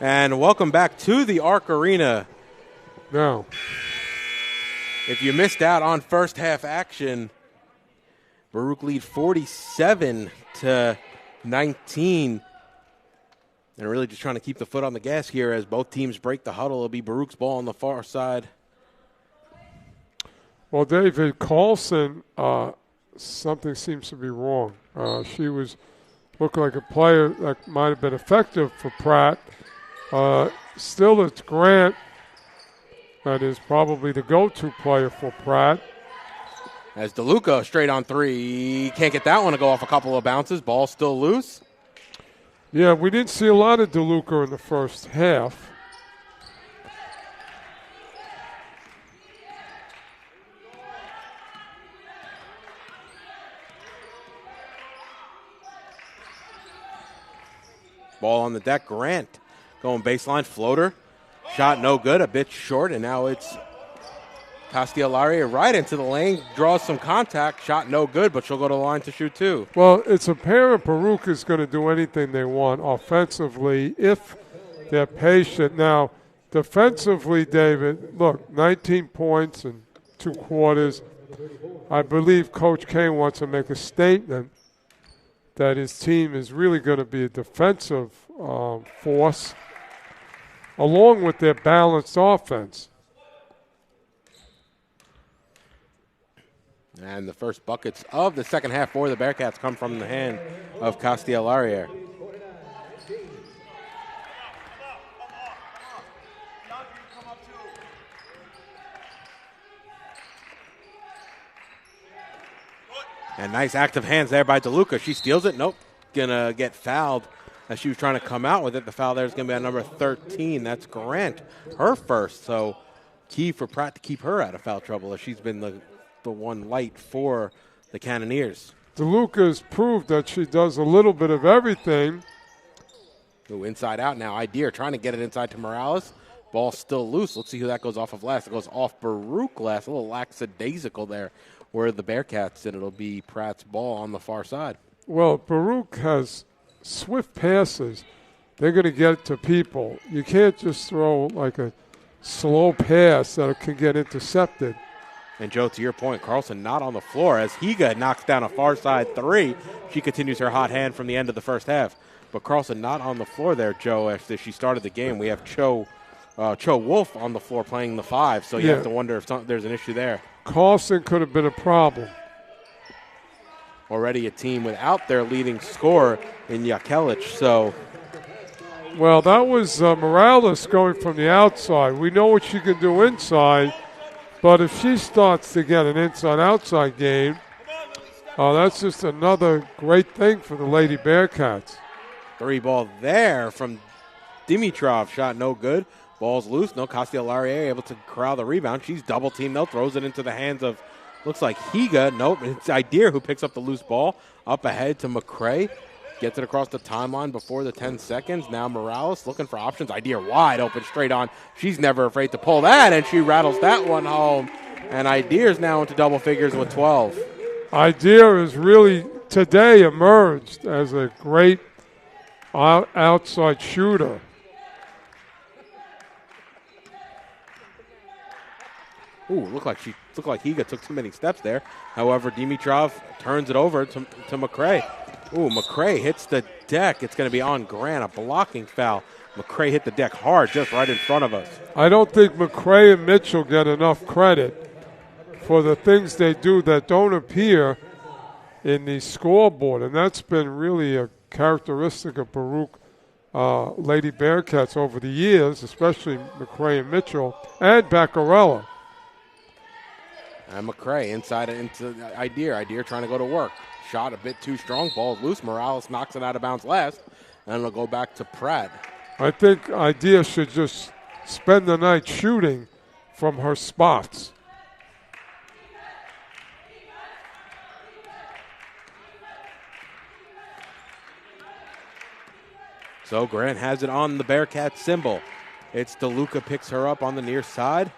And welcome back to the Arc Arena. Now, if you missed out on first half action, Baruch lead 47-19. And really just trying to keep the foot on the gas here as both teams break the huddle. It'll be Baruch's ball on the far side. Well, David Carlson, something seems to be wrong. She was looking like a player that might have been effective for Pratt. Still, it's Grant that is probably the go-to player for Pratt. As DeLuca straight on three. Can't get that one to go off a couple of bounces. Ball still loose. Yeah, we didn't see a lot of DeLuca in the first half. Ball on the deck. Grant going baseline floater. Shot no good, a bit short, and now it's Castellaria right into the lane, draws some contact. Shot no good, but she'll go to the line to shoot two. Well, it's apparent Baruch is going to do anything they want offensively if they're patient. Now, defensively, David, look, 19 points in 2 quarters. I believe Coach K wants to make a statement that his team is really going to be a defensive force along with their balanced offense. And the first buckets of the second half for the Bearcats come from the hand of Castellaria. And nice active hands there by DeLuca. She steals it. Nope. Gonna get fouled as she was trying to come out with it. The foul there is going to be on number 13. That's Grant, her first. So key for Pratt to keep her out of foul trouble as she's been the one light for the Cannoneers. DeLuca's proved that she does a little bit of everything. Ooh, inside out now. Idea trying to get it inside to Morales. Ball still loose. Let's see who that goes off of last. It goes off Baruch last. A little lackadaisical there where the Bearcats, and it'll be Pratt's ball on the far side. Well, Baruch has swift passes. They're going to get to people. You can't just throw like a slow pass that can get intercepted. And, Joe, to your point, Carlson not on the floor as Higa knocks down a far side three. She continues her hot hand from the end of the first half. But Carlson not on the floor there, Joe, as she started the game. We have Cho Wolf on the floor playing the 5, so you have to wonder if there's an issue there. Carlson could have been a problem. Already a team without their leading scorer in Yakelic, so. Well, that was Morales going from the outside. We know what she can do inside, but if she starts to get an inside-outside game, that's just another great thing for the Lady Bearcats. 3 ball there from Dimitrov. Shot no good. Ball's loose. No, Castellaria able to corral the rebound. She's double-teamed, though. Throws it into the hands of, looks like Higa. Nope, it's Idea who picks up the loose ball. Up ahead to McCray. Gets it across the timeline before the 10 seconds. Now Morales looking for options. Idea wide open, straight on. She's never afraid to pull that, and she rattles that one home. And Idea's now into double figures with 12. Idea has really today emerged as a great outside shooter. Ooh, looked like Higa took too many steps there. However, Dimitrov turns it over to McCray. Ooh, McCray hits the deck. It's going to be on Grant, a blocking foul. McCray hit the deck hard just right in front of us. I don't think McCray and Mitchell get enough credit for the things they do that don't appear in the scoreboard, and that's been really a characteristic of Baruch Lady Bearcats over the years, especially McCray and Mitchell, and Baccarella. And McCray inside into Idea. Idea trying to go to work. Shot a bit too strong. Ball loose. Morales knocks it out of bounds last. And it'll go back to Pratt. I think Idea should just spend the night shooting from her spots. So Grant has it on the Bearcat symbol. It's DeLuca picks her up on the near side.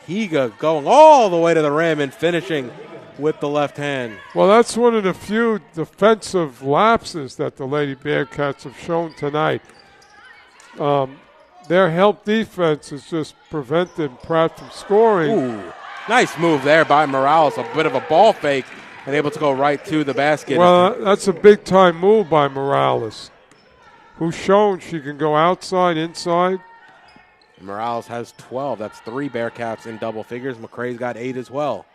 Higa going all the way to the rim and finishing with the left hand. Well, that's one of the few defensive lapses that the Lady Bearcats have shown tonight. Their help defense has just prevented Pratt from scoring. Ooh, nice move there by Morales. A bit of a ball fake and able to go right to the basket. Well, that's a big-time move by Morales, who's shown she can go outside, inside. Morales has 12. That's 3 Bearcats in double figures. McCrae's got 8 as well.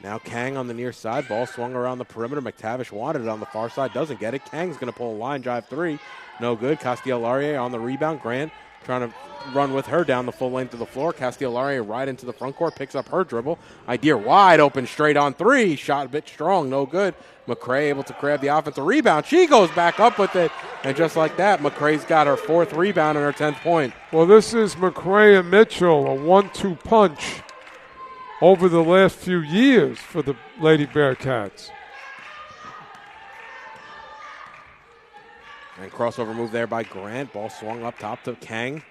Now Kang on the near side. Ball swung around the perimeter. McTavish wanted it on the far side. Doesn't get it. Kang's going to pull a line drive 3. No good. Castilla-Laurier on the rebound. Grant trying to run with her down the full length of the floor. Castilla-Laurier right into the front court. Picks up her dribble. Idea wide open straight on 3. Shot a bit strong. No good. McCrae able to grab the offensive rebound. She goes back up with it. And just like that, McCrae's got her 4th rebound and her 10th point. Well, this is McCrae and Mitchell, a 1-2 punch over the last few years for the Lady Bearcats. And crossover move there by Grant. Ball swung up top to Kang.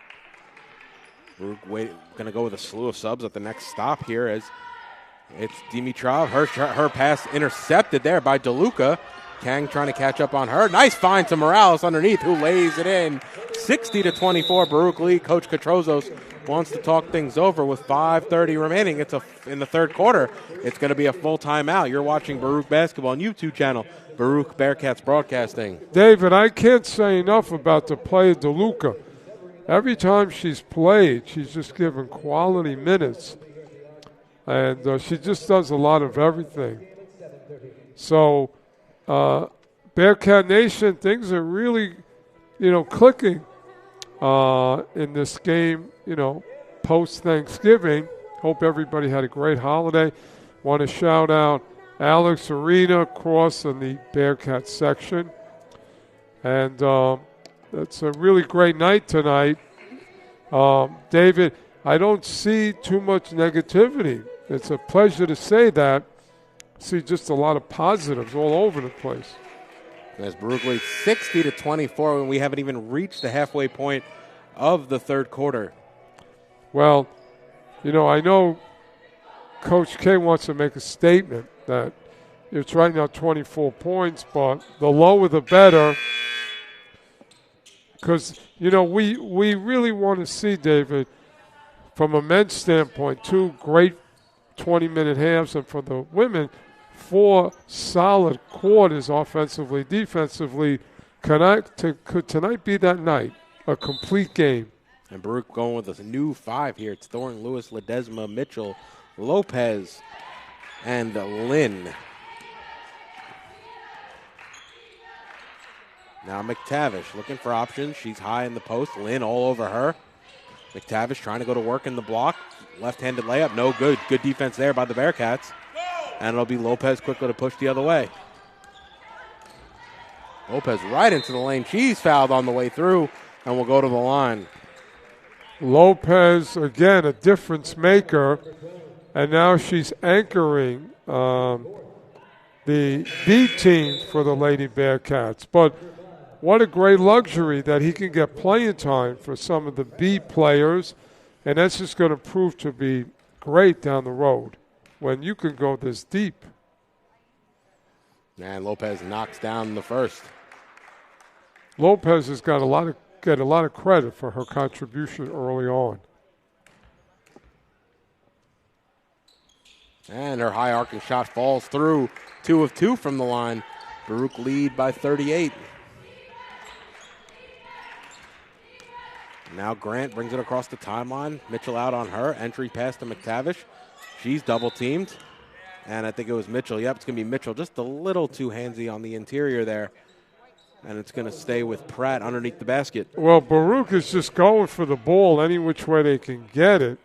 We're going to go with a slew of subs at the next stop here as it's Dimitrov. Her pass intercepted there by DeLuca. Kang trying to catch up on her. Nice find to Morales underneath, who lays it in. 60-24, Baruch Lee. Coach Katrozos wants to talk things over with 5:30 remaining. It's in the third quarter. It's going to be a full timeout. You're watching Baruch Basketball on YouTube channel, Baruch Bearcats Broadcasting. David, I can't say enough about the play of DeLuca. Every time she's played, she's just given quality minutes. And she just does a lot of everything. So, Bearcat Nation, things are really, clicking in this game, post-Thanksgiving. Hope everybody had a great holiday. Want to shout out Alex Arena Cross in the Bearcat section. And it's a really great night tonight. David, I don't see too much negativity. It's a pleasure to say that. See just a lot of positives all over the place. As Baruch leads 60-24, and we haven't even reached the halfway point of the third quarter. Well, I know Coach K wants to make a statement that it's right now 24 points, but the lower the better. Because, we really want to see, David, from a men's standpoint, 2 great 20-minute halves, and for the women, 4 solid quarters offensively, defensively. Could tonight be that night, a complete game? And Baruch going with a new 5 here. It's Thornton, Lewis, Ledesma, Mitchell, Lopez, and Lynn. Now McTavish looking for options. She's high in the post. Lynn all over her. McTavish trying to go to work in the block. Left-handed layup, no good. Good defense there by the Bearcats. And it'll be Lopez quickly to push the other way. Lopez right into the lane. She's fouled on the way through and will go to the line. Lopez, again, a difference maker. And now she's anchoring the B team for the Lady Bearcats. But what a great luxury that he can get playing time for some of the B players. And that's just going to prove to be great down the road when you can go this deep. And Lopez knocks down the first. Lopez has got a lot of credit for her contribution early on. And her high arcing shot falls through. 2 of 2 from the line. Baruch lead by 38. Now Grant brings it across the timeline. Mitchell out on her. Entry pass to McTavish. She's double teamed. And I think it was Mitchell. Yep, it's going to be Mitchell. Just a little too handsy on the interior there. And it's going to stay with Pratt underneath the basket. Well, Baruch is just going for the ball any which way they can get it.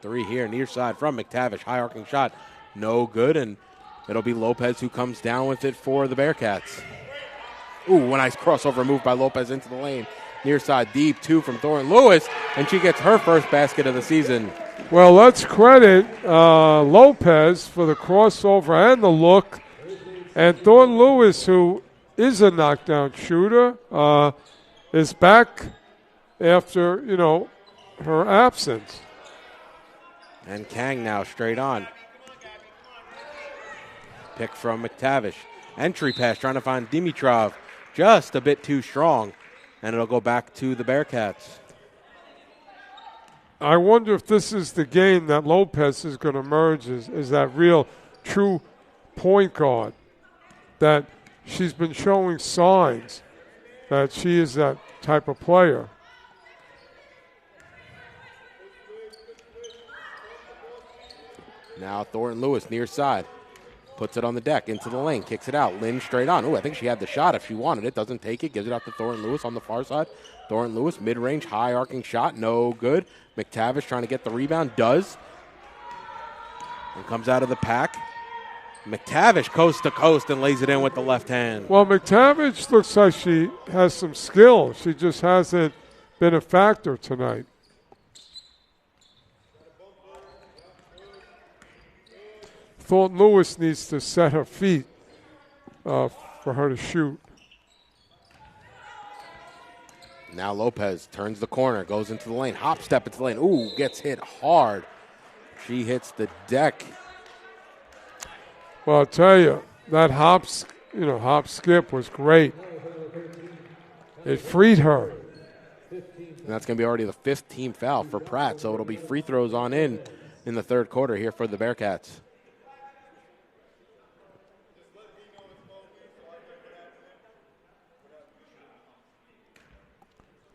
Three here, near side from McTavish. High arcing shot, no good, and it'll be Lopez who comes down with it for the Bearcats. Ooh, a nice crossover move by Lopez into the lane. Near side deep, 2 from Thornton Lewis, and she gets her first basket of the season. Well, let's credit Lopez for the crossover and the look. And Thornton Lewis, who is a knockdown shooter, is back after, her absence. And Kang now straight on. Pick from McTavish. Entry pass trying to find Dimitrov. Just a bit too strong. And it'll go back to the Bearcats. I wonder if this is the game that Lopez is going to emerge as that real, true point guard. That she's been showing signs that she is that type of player. Now Thornton Lewis near side. Puts it on the deck, into the lane, kicks it out. Lynn straight on. Ooh, I think she had the shot if she wanted it. Doesn't take it, gives it out to Thornton Lewis on the far side. Thornton Lewis, mid-range, high arcing shot, no good. McTavish trying to get the rebound, does. And comes out of the pack. McTavish coast to coast and lays it in with the left hand. Well, McTavish looks like she has some skill. She just hasn't been a factor tonight. Thornton Lewis needs to set her feet for her to shoot. Now Lopez turns the corner, goes into the lane, hop step into the lane. Ooh, gets hit hard. She hits the deck. Well, I'll tell you, that hop skip was great. It freed her. And that's going to be already the 5th team foul for Pratt, so it'll be free throws on in the third quarter here for the Bearcats.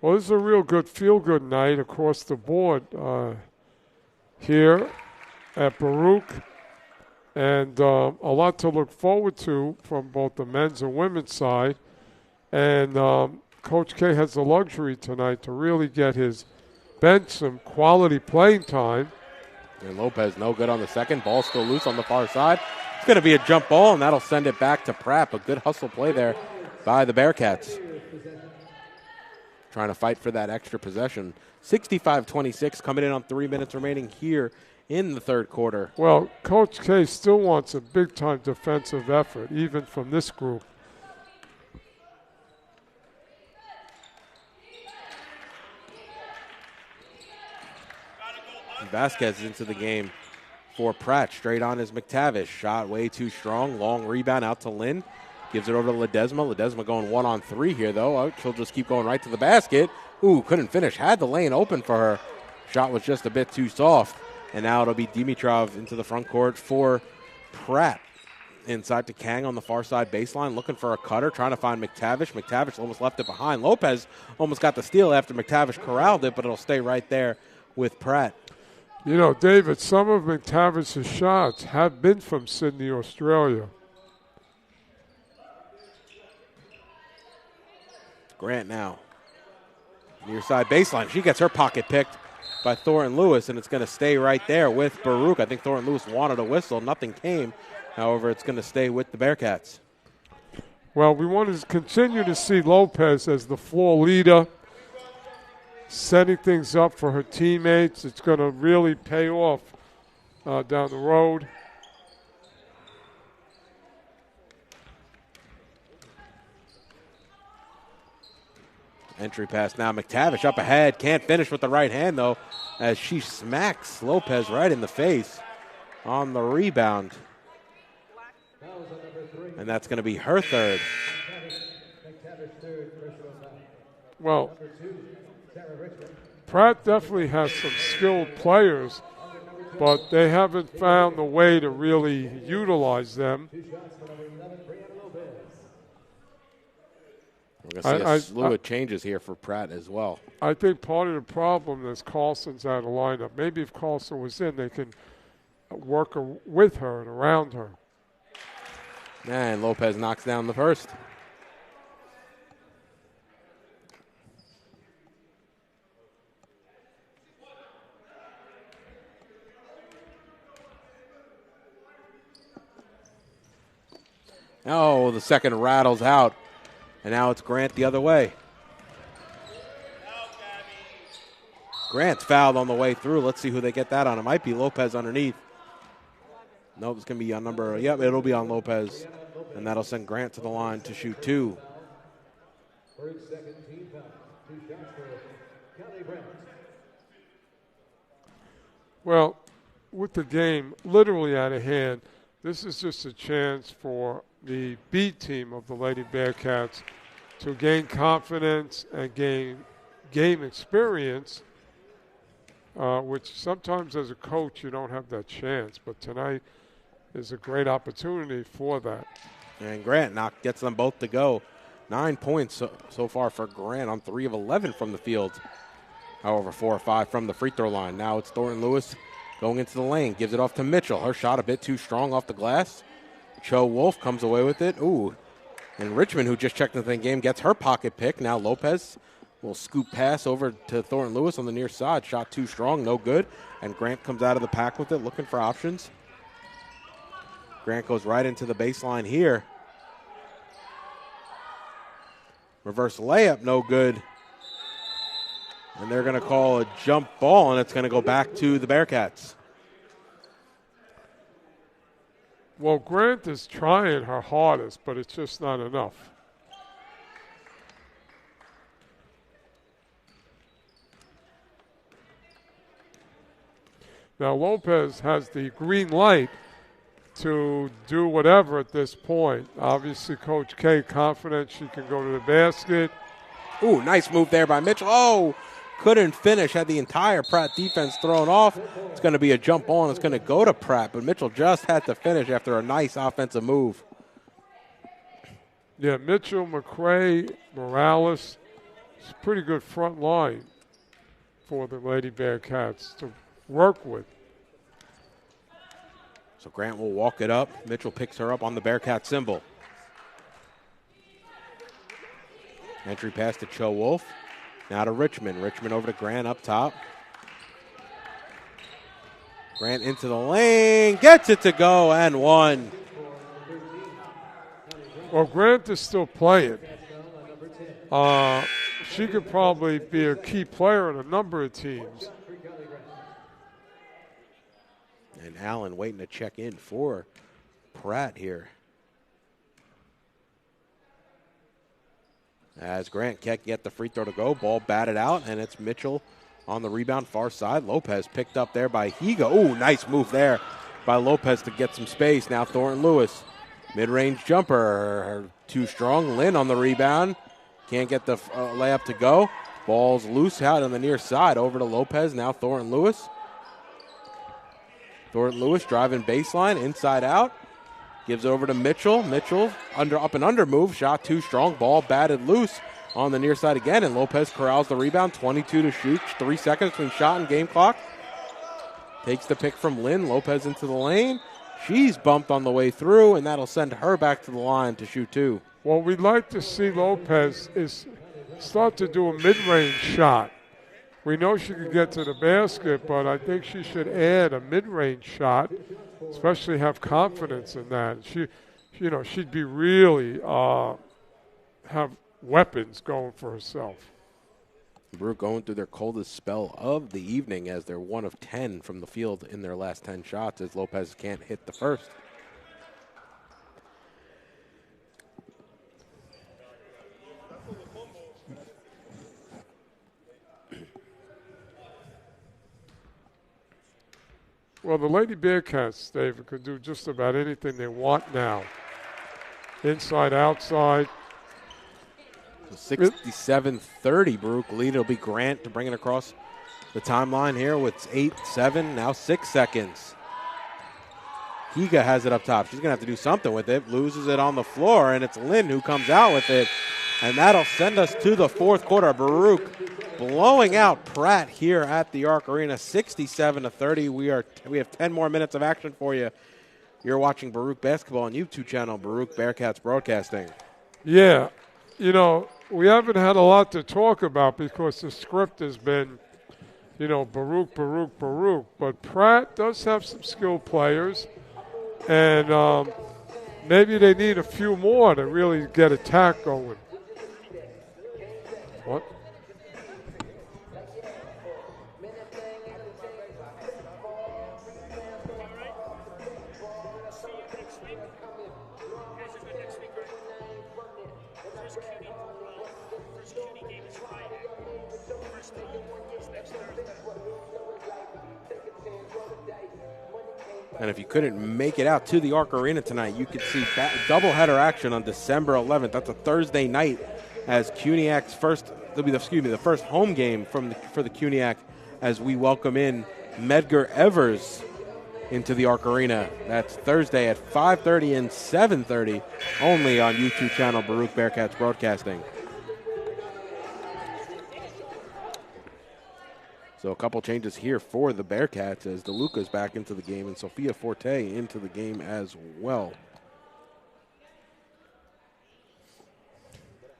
Well, this is a real good feel-good night across the board here at Baruch. And a lot to look forward to from both the men's and women's side. And Coach K has the luxury tonight to really get his bench some quality playing time. And Lopez no good on the second. Ball still loose on the far side. It's going to be a jump ball, and that'll send it back to Pratt. A good hustle play there by the Bearcats. Trying to fight for that extra possession. 65-26 coming in on 3 minutes remaining here in the third quarter. Well, Coach K still wants a big-time defensive effort, even from this group. Vasquez into the game for Pratt. Straight on is McTavish. Shot way too strong. Long rebound out to Lynn. Gives it over to Ledesma. Ledesma going 1-on-3 here, though. Oh, she'll just keep going right to the basket. Ooh, couldn't finish. Had the lane open for her. Shot was just a bit too soft. And now it'll be Dimitrov into the front court for Pratt. Inside to Kang on the far side baseline, looking for a cutter, trying to find McTavish. McTavish almost left it behind. Lopez almost got the steal after McTavish corralled it, but it'll stay right there with Pratt. You know, David, some of McTavish's shots have been from Sydney, Australia. Grant now. Near side baseline. She gets her pocket picked by Thornton Lewis, and it's going to stay right there with Baruch. I think Thornton Lewis wanted a whistle. Nothing came. However, it's going to stay with the Bearcats. Well, we want to continue to see Lopez as the floor leader, setting things up for her teammates. It's going to really pay off down the road. Entry pass now. McTavish up ahead. Can't finish with the right hand, though, as she smacks Lopez right in the face on the rebound. And that's going to be her third. Well, Pratt definitely has some skilled players, but they haven't found a way to really utilize them. We're going to see a slew of changes here for Pratt as well. I think part of the problem is Carlson's out of lineup. Maybe if Carlson was in, they can work with her and around her. And Lopez knocks down the first. Oh, the second rattles out. And now it's Grant the other way. Grant's fouled on the way through. Let's see who they get that on. It might be Lopez underneath. Nope, it's going to be on number, yep, it'll be on Lopez. And that'll send Grant to the line to shoot 2. For his second team foul. 2 shots for Kelly Pratt. Well, with the game literally out of hand, this is just a chance for the B team of the Lady Bearcats to gain confidence and gain game experience, which sometimes as a coach you don't have that chance. But tonight is a great opportunity for that. And Grant gets them both to go. 9 points so far for Grant on 3 of 11 from the field. However, 4 or 5 from the free throw line. Now it's Thornton Lewis going into the lane. Gives it off to Mitchell. Her shot a bit too strong off the glass. Cho Wolf comes away with it. Ooh. And Richmond, who just checked into the game, gets her pocket pick. Now Lopez will scoop pass over to Thornton Lewis on the near side. Shot too strong, no good. And Grant comes out of the pack with it, looking for options. Grant goes right into the baseline here. Reverse layup, no good. And they're going to call a jump ball, and it's going to go back to the Bearcats. Well, Grant is trying her hardest, but it's just not enough. Now, Lopez has the green light to do whatever at this point. Obviously, Coach K confident she can go to the basket. Ooh, nice move there by Mitchell. Oh, couldn't finish. Had the entire Pratt defense thrown off. It's going to be a jump ball, and it's going to go to Pratt. But Mitchell just had to finish after a nice offensive move. Yeah, Mitchell, McCray, Morales. It's a pretty good front line for the Lady Bearcats to work with. So Grant will walk it up. Mitchell picks her up on the Bearcat symbol. Entry pass to Cho Wolf. Now to Richmond. Richmond over to Grant up top. Grant into the lane. Gets it to go and one. Well, Grant is still playing. She could probably be a key player in a number of teams. And Allen waiting to check in for Pratt here. As Grant can't get the free throw to go, ball batted out, and it's Mitchell on the rebound far side. Lopez picked up there by Higa. Ooh, nice move there by Lopez to get some space. Now Thornton Lewis, mid-range jumper, too strong. Lynn on the rebound, can't get the layup to go. Ball's loose out on the near side, over to Lopez. Now Thornton Lewis. Thornton Lewis driving baseline, inside out. Gives it over to Mitchell. Mitchell, up and under move. Shot too strong. Ball batted loose on the near side again. And Lopez corrals the rebound. 22 to shoot. 3 seconds between shot and game clock. Takes the pick from Lynn. Lopez into the lane. She's bumped on the way through, and that'll send her back to the line to shoot 2. What we'd like to see Lopez is start to do a mid-range shot. We know she can get to the basket, but I think she should add a mid-range shot, especially have confidence in that. She'd be really have weapons going for herself. Baruch going through their coldest spell of the evening as they're 1 of 10 from the field in their last 10 shots as Lopez can't hit the first. Well, the Lady Bearcats, David, could do just about anything they want now. Inside, outside. 67-30, Baruch lead. It'll be Grant to bring it across the timeline here with 8-7, now 6 seconds. Higa has it up top. She's going to have to do something with it. Loses it on the floor, and it's Lynn who comes out with it. And that'll send us to the fourth quarter. Baruch blowing out Pratt here at the Arc Arena, 67-30. We have 10 more minutes of action for you. You're watching Baruch Basketball on YouTube channel, Baruch Bearcats Broadcasting. Yeah, we haven't had a lot to talk about because the script has been, Baruch. But Pratt does have some skilled players, and maybe they need a few more to really get attack going. What? And if you couldn't make it out to the Arc Arena tonight, you could see doubleheader action on December 11th. That's a Thursday night, as CUNYAC's the first home game for the CUNYAC, as we welcome in Medgar Evers into the Arc Arena. That's Thursday at 5:30 and 7:30, only on YouTube channel Baruch Bearcats Broadcasting. So a couple changes here for the Bearcats, as DeLuca's back into the game and Sophia Forte into the game as well.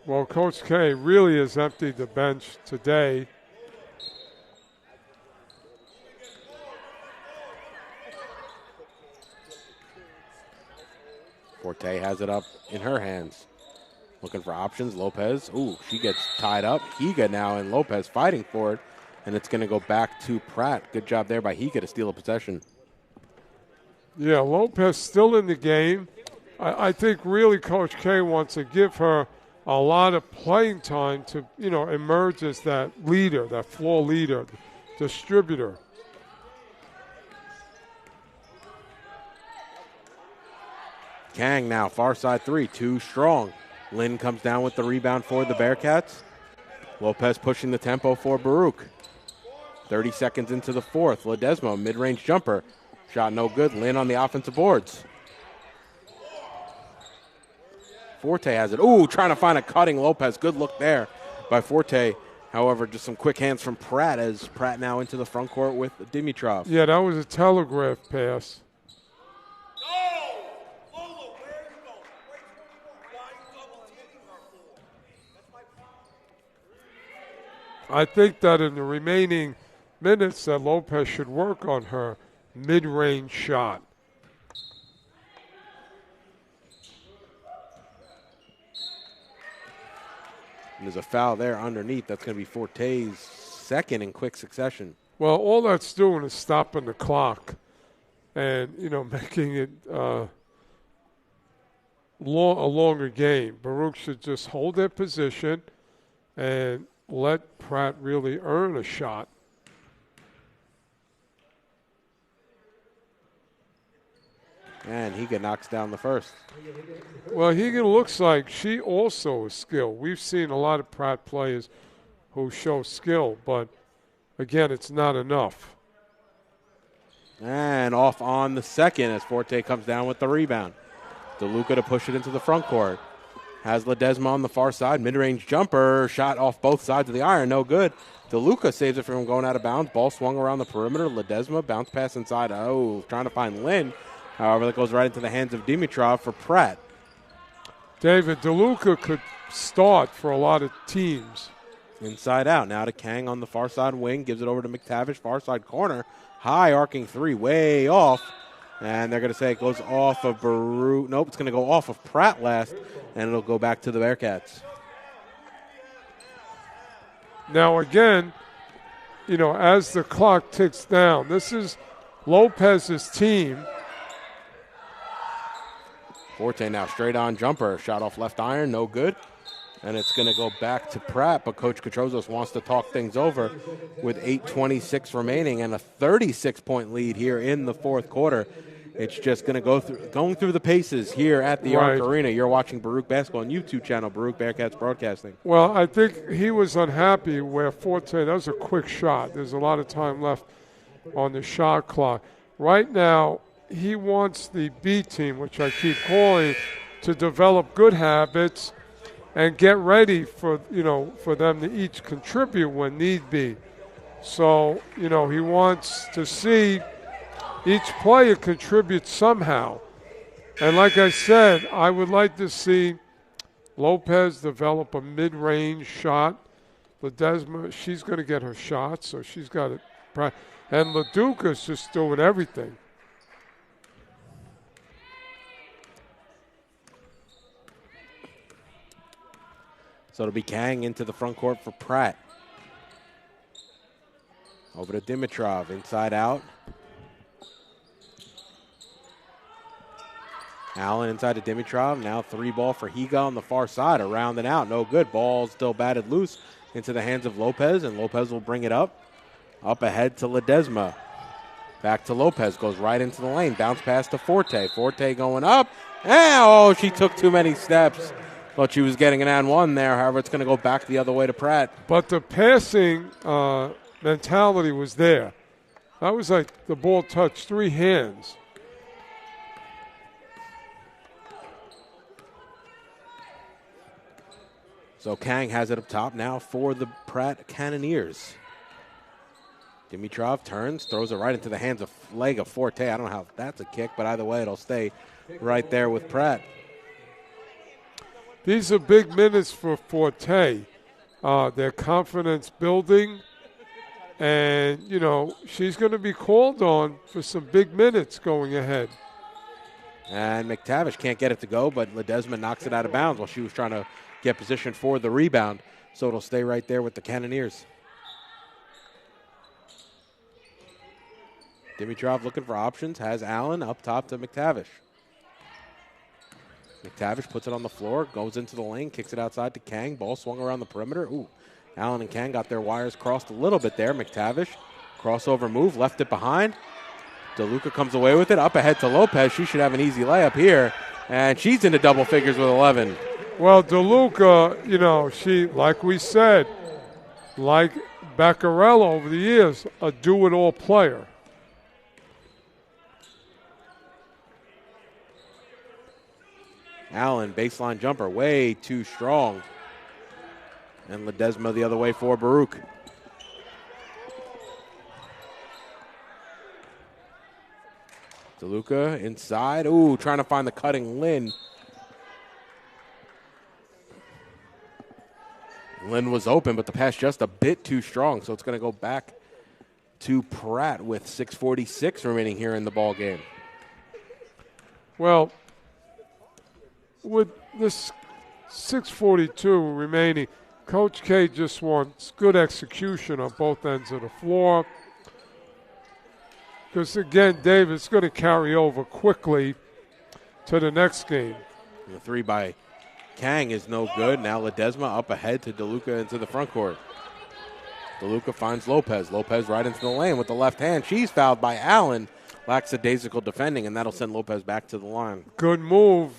Well, Coach K really has emptied the bench today. Forte has it up in her hands. Looking for options. Lopez. Ooh, she gets tied up. Higa now, and Lopez fighting for it. And it's going to go back to Pratt. Good job there by Higa to steal a possession. Yeah, Lopez still in the game. I think really Coach K wants to give her a lot of playing time to, emerge as that leader, that floor leader, distributor. Kang now, far side three, too strong. Lynn comes down with the rebound for the Bearcats. Lopez pushing the tempo for Baruch. 30 seconds into the fourth. Ledesma, mid-range jumper. Shot no good. Lynn on the offensive boards. Forte has it. Ooh, trying to find a cutting Lopez. Good look there by Forte. However, just some quick hands from Pratt, as Pratt now into the front court with Dimitrov. Yeah, that was a telegraph pass. I think that in the remaining minutes that Lopez should work on her mid-range shot. And there's a foul there underneath. That's going to be Forte's second in quick succession. Well, all that's doing is stopping the clock and, making it a longer game. Baruch should just hold their position and let Pratt really earn a shot. And Higa knocks down the first. Well, Higa looks like she also is skilled. We've seen a lot of Pratt players who show skill, but, again, it's not enough. And off on the second as Forte comes down with the rebound. DeLuca to push it into the front court. Has Ledesma on the far side. Mid-range jumper. Shot off both sides of the iron. No good. DeLuca saves it from going out of bounds. Ball swung around the perimeter. Ledesma bounce pass inside. Oh, trying to find Lynn. However, that goes right into the hands of Dimitrov for Pratt. David, DeLuca could start for a lot of teams. Inside out. Now to Kang on the far side wing. Gives it over to McTavish. Far side corner. High arcing three. Way off. And they're going to say it goes off of Baruch. Nope, it's going to go off of Pratt last. And it'll go back to the Bearcats. Now, again, as the clock ticks down, this is Lopez's team. Forte now straight on jumper. Shot off left iron, no good. And it's going to go back to Pratt, but Coach Katrozos wants to talk things over with 8:26 remaining and a 36-point lead here in the fourth quarter. It's just going to going through the paces here at the Arc Arena. You're watching Baruch Basketball on YouTube channel, Baruch Bearcats Broadcasting. Well, I think he was unhappy where Forte, that was a quick shot. There's a lot of time left on the shot clock. Right now, he wants the B team, which I keep calling, to develop good habits and get ready for them to each contribute when need be. So, he wants to see each player contribute somehow. And like I said, I would like to see Lopez develop a mid-range shot. Ledesma, she's going to get her shots, so she's got it. And LaDuca's just doing everything. So it'll be Kang into the front court for Pratt. Over to Dimitrov, inside out. Allen inside to Dimitrov. Now three ball for Higa on the far side. Around and out. No good. Ball still batted loose into the hands of Lopez, and Lopez will bring it up. Up ahead to Ledesma. Back to Lopez, goes right into the lane. Bounce pass to Forte. Forte going up. And, she took too many steps. Thought she was getting an and one there. However, it's going to go back the other way to Pratt. But the passing mentality was there. That was like the ball touched 3 hands. So Kang has it up top now for the Pratt Cannoneers. Dimitrov turns, throws it right into the leg of Forte. I don't know how that's a kick, but either way, it'll stay right there with Pratt. These are big minutes for Forte. Their confidence building. And, she's going to be called on for some big minutes going ahead. And McTavish can't get it to go, but Ledesma knocks it out of bounds while she was trying to get positioned for the rebound. So it'll stay right there with the Cannoneers. Dimitrov looking for options, has Allen up top to McTavish. McTavish puts it on the floor, goes into the lane, kicks it outside to Kang. Ball swung around the perimeter. Ooh, Allen and Kang got their wires crossed a little bit there. McTavish, crossover move, left it behind. DeLuca comes away with it, up ahead to Lopez. She should have an easy layup here, and she's into double figures with 11. Well, DeLuca, she, like we said, like Baccarello over the years, a do-it-all player. Allen, baseline jumper, way too strong. And Ledesma the other way for Baruch. DeLuca inside. Ooh, trying to find the cutting Lynn. Lynn was open, but the pass just a bit too strong, so it's going to go back to Pratt with 6:46 remaining here in the ball game. Well, with this 6:42 remaining, Coach K just wants good execution on both ends of the floor. Because, again, Dave, it's going to carry over quickly to the next game. The 3 by Kang is no good. Now Ledesma up ahead to DeLuca into the front court. DeLuca finds Lopez. Lopez right into the lane with the left hand. She's fouled by Allen. Lackadaisical defending, and that'll send Lopez back to the line. Good move.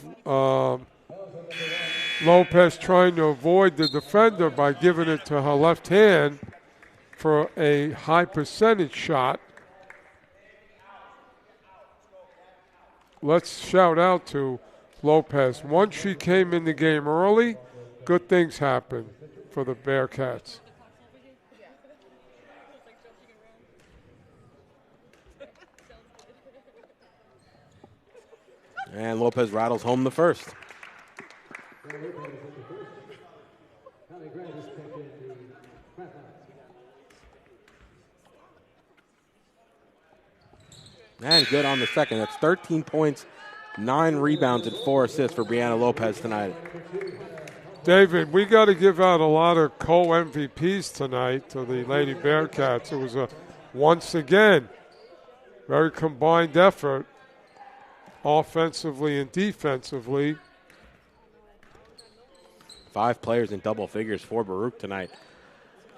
Lopez trying to avoid the defender by giving it to her left hand for a high percentage shot. Let's shout out to Lopez. Once she came in the game early, good things happened for the Bearcats. And Lopez rattles home the first. And good on the second. That's 13 points, 9 rebounds, and 4 assists for Brianna Lopez tonight. David, we got to give out a lot of co-MVPs tonight to the Lady Bearcats. It was once again, very combined effort, offensively and defensively. 5 players in double figures for Baruch tonight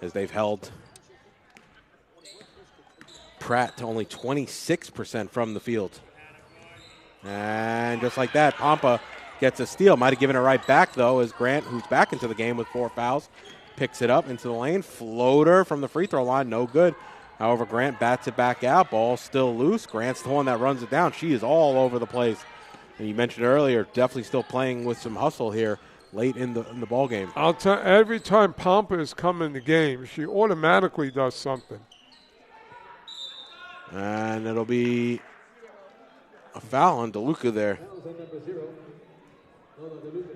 as they've held Pratt to only 26% from the field. And just like that, Pompa gets a steal. Might have given it right back, though, as Grant, who's back into the game with 4 fouls, picks it up into the lane. Floater from the free throw line, no good. However, Grant bats it back out. Ball still loose. Grant's the one that runs it down. She is all over the place. And you mentioned earlier, definitely still playing with some hustle here late in the ball game. I'll tell every time Pompa has come in the game, she automatically does something. And it'll be a foul on DeLuca there.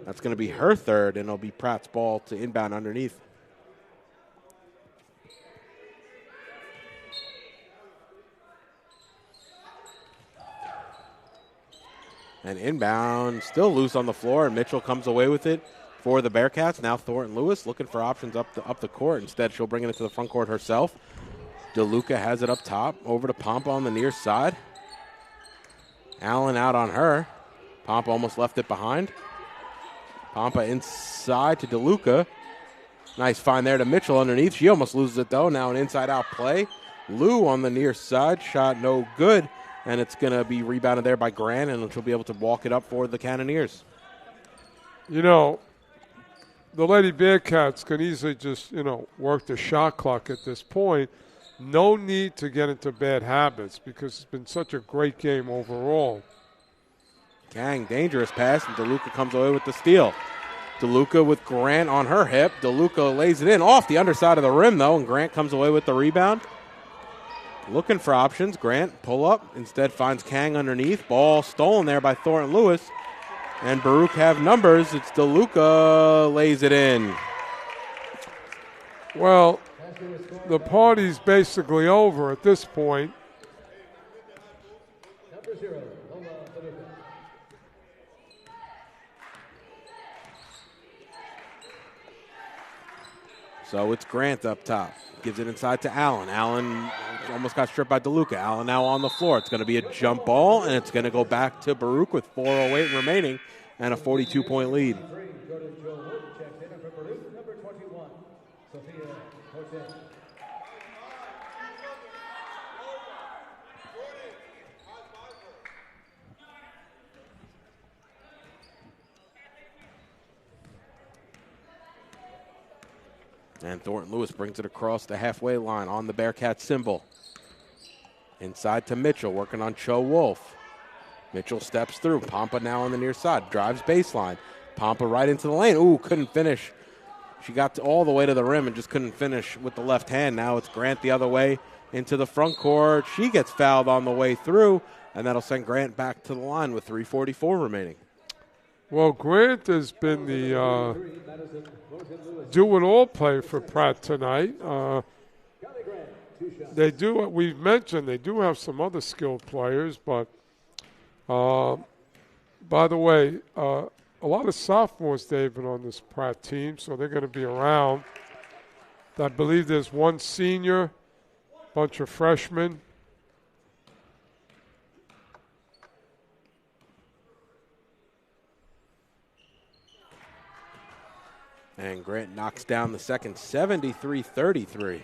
That's going to be her third, and it'll be Pratt's ball to inbound underneath. And inbound, still loose on the floor, and Mitchell comes away with it for the Bearcats. Now Thornton Lewis looking for options up the court. Instead, she'll bring it into the front court herself. DeLuca has it up top, over to Pompa on the near side. Allen out on her. Pompa almost left it behind. Pompa inside to DeLuca. Nice find there to Mitchell underneath. She almost loses it, though. Now an inside-out play. Lou on the near side. Shot no good, and it's going to be rebounded there by Grant, and she'll be able to walk it up for the Cannoneers. You know, the Lady Bearcats can easily just, work the shot clock at this point. No need to get into bad habits because it's been such a great game overall. Kang, dangerous pass, and DeLuca comes away with the steal. DeLuca with Grant on her hip. DeLuca lays it in off the underside of the rim, though, and Grant comes away with the rebound. Looking for options. Grant, pull up. Instead finds Kang underneath. Ball stolen there by Thornton Lewis. And Baruch have numbers. It's DeLuca lays it in. Well, the party's basically over at this point. Number 0, Loma Baruch. So it's Grant up top. Gives it inside to Allen. Allen almost got stripped by DeLuca. Allen now on the floor. It's going to be a jump ball, and it's going to go back to Baruch with 4:08 remaining and a 42-point lead. Jordan Joe Wood checks in for Baruch, number 21, Sophia Cortez. And Thornton Lewis brings it across the halfway line on the Bearcat symbol. Inside to Mitchell, working on Cho Wolf. Mitchell steps through. Pompa now on the near side. Drives baseline. Pompa right into the lane. Ooh, couldn't finish. She got all the way to the rim and just couldn't finish with the left hand. Now it's Grant the other way into the front court. She gets fouled on the way through, and that'll send Grant back to the line with 3:44 remaining. Well, Grant has been the do-it-all player for Pratt tonight. They do, we've mentioned, they do have some other skilled players, but by the way, a lot of sophomores, David, on this Pratt team, so they're going to be around. I believe there's one senior, bunch of freshmen. And Grant knocks down the second, 73-33.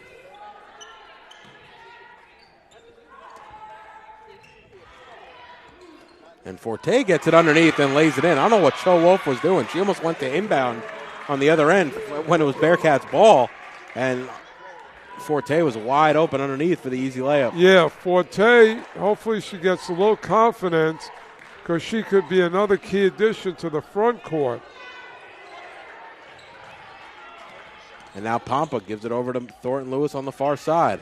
And Forte gets it underneath and lays it in. I don't know what Cho Wolf was doing. She almost went to inbound on the other end when it was Bearcats' ball. And Forte was wide open underneath for the easy layup. Yeah, Forte, hopefully she gets a little confidence because she could be another key addition to the front court. And now Pompa gives it over to Thornton Lewis on the far side.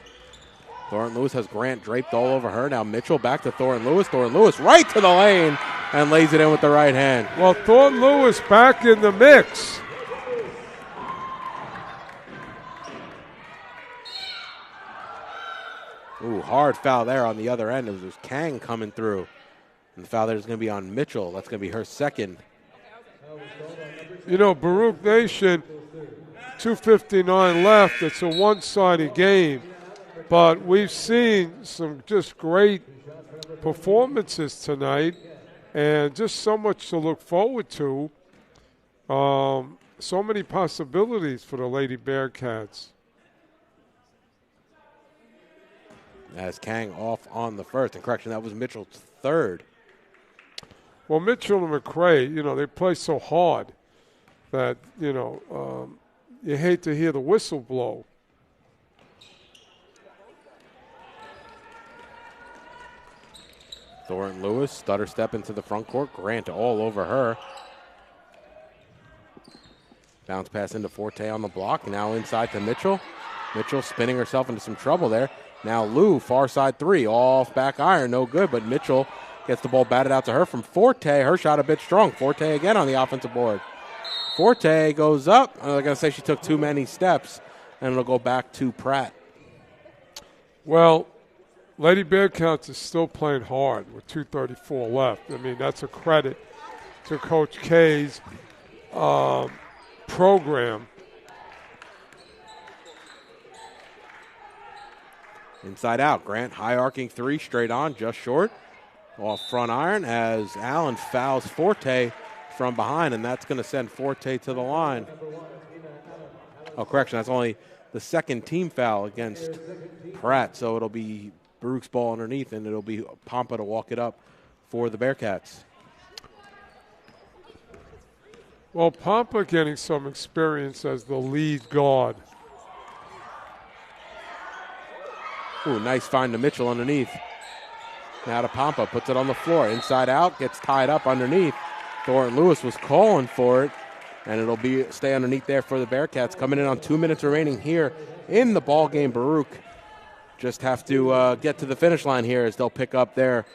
Thornton Lewis has Grant draped all over her. Now Mitchell back to Thornton Lewis. Thornton Lewis right to the lane and lays it in with the right hand. Well, Thornton Lewis back in the mix. Ooh, hard foul there on the other end. It was Kang coming through. And the foul there is going to be on Mitchell. That's going to be her second. You know, Baruch Nation, 2:59 left. It's a one-sided game. But we've seen some just great performances tonight and just so much to look forward to. So many possibilities for the Lady Bearcats. As Kang off on the first. And correction, that was Mitchell's third. Well, Mitchell and McRae, they play so hard that, you hate to hear the whistle blow. Thornton Lewis, stutter step into the front court. Grant all over her. Bounce pass into Forte on the block. Now inside to Mitchell. Mitchell spinning herself into some trouble there. Now Lou, far side three, off back iron, no good, but Mitchell gets the ball batted out to her from Forte. Her shot a bit strong. Forte again on the offensive board. Forte goes up. I'm going to say she took too many steps, and it'll go back to Pratt. Well, Lady Bearcats is still playing hard with 2:34 left. I mean, that's a credit to Coach K's program. Inside out, Grant, high arcing three, straight on, just short. Off front iron as Allen fouls Forte from behind, and that's going to send Forte to the line. Oh, correction, that's only the second team foul against Pratt. So it'll be Baruch's ball underneath, and it'll be Pompa to walk it up for the Bearcats. Well, Pompa getting some experience as the lead guard. Ooh, nice find to Mitchell underneath. Now to Pompa, puts it on the floor. Inside out, gets tied up underneath. Thornton Lewis was calling for it, and it'll stay underneath there for the Bearcats. Coming in on 2 minutes remaining here in the ball game. Baruch just have to get to the finish line here as they'll pick up their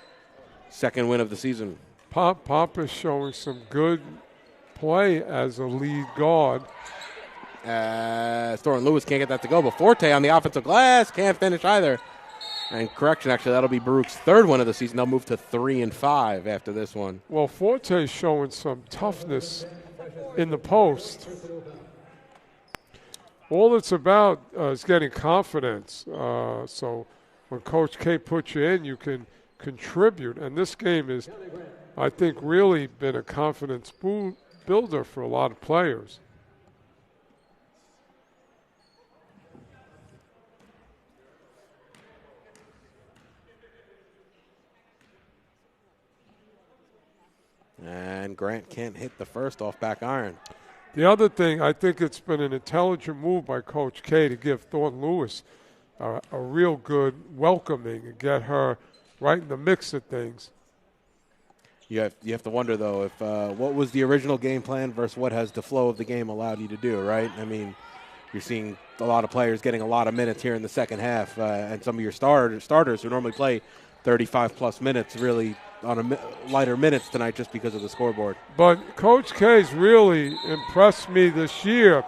second win of the season. Pompa's showing some good play as a lead guard. Thornton Lewis can't get that to go, but Forte on the offensive glass can't finish either. And correction, actually, that'll be Baruch's third win of the season. They'll move to 3-5 after this one. Well, Forte's showing some toughness in the post. All it's about is getting confidence. So when Coach K puts you in, you can contribute. And this game is, I think, really been a confidence builder for a lot of players. And Grant can't hit the first off back iron. The other thing, I think it's been an intelligent move by Coach K to give Thornton Lewis a real good welcoming and get her right in the mix of things. You have to wonder, though, if what was the original game plan versus what has the flow of the game allowed you to do, right? I mean, you're seeing a lot of players getting a lot of minutes here in the second half, and some of your starters who normally play 35-plus minutes really on lighter minutes tonight just because of the scoreboard. But Coach K's really impressed me this year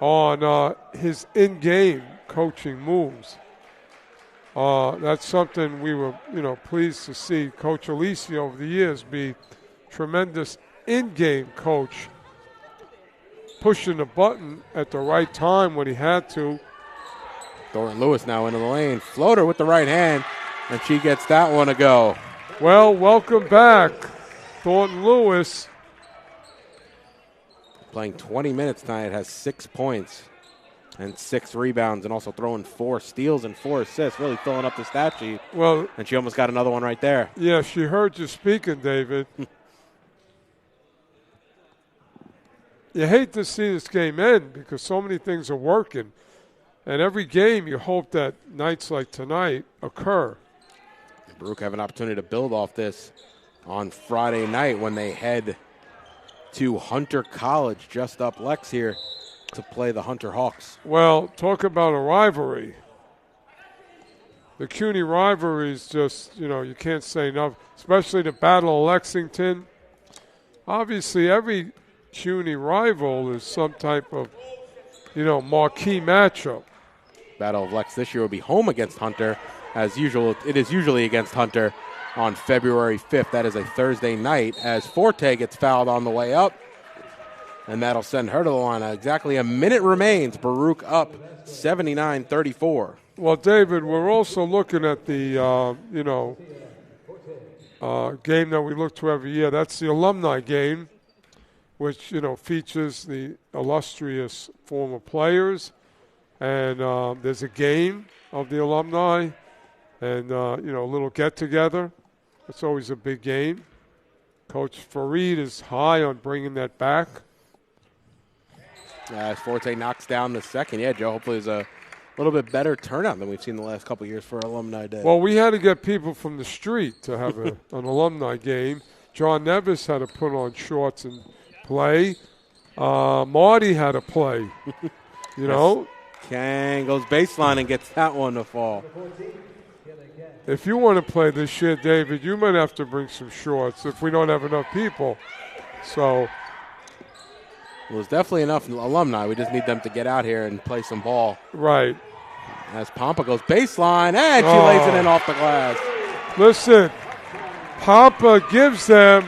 on his in-game coaching moves. That's something we were, pleased to see Coach Alisi over the years be tremendous in-game coach, pushing the button at the right time when he had to. Thornton Lewis now into the lane. Floater with the right hand, and she gets that one to go. Well, welcome back, Thornton Lewis. Playing 20 minutes tonight, has 6 points and 6 rebounds, and also throwing 4 steals and 4 assists, really filling up the stat sheet. Well, and she almost got another one right there. Yeah, she heard you speaking, David. You hate to see this game end because so many things are working. And every game you hope that nights like tonight occur. Baruch have an opportunity to build off this on Friday night when they head to Hunter College, just up Lex here, to play the Hunter Hawks. Well, talk about a rivalry. The CUNY rivalry is just, you can't say enough, especially the Battle of Lexington. Obviously, every CUNY rival is some type of, marquee matchup. Battle of Lex this year will be home against Hunter. As usual, it is usually against Hunter on February 5th. That is a Thursday night as Forte gets fouled on the way up. And that'll send her to the line. Exactly a minute remains. Baruch up 79-34. Well, David, we're also looking at the, game that we look to every year. That's the alumni game, which, features the illustrious former players. And there's a game of the alumni and, a little get-together. It's always a big game. Coach Fareed is high on bringing that back. As Forte knocks down the second. Yeah, Joe, hopefully there's a little bit better turnout than we've seen the last couple of years for Alumni Day. Well, we had to get people from the street to have an alumni game. John Nevis had to put on shorts and play. Marty had to play, Kang goes baseline and gets that one to fall. If you want to play this year, David, you might have to bring some shorts if we don't have enough people. So there's definitely enough alumni. We just need them to get out here and play some ball. Right. As Pompa goes baseline, and she lays it in off the glass. Listen, Pompa gives them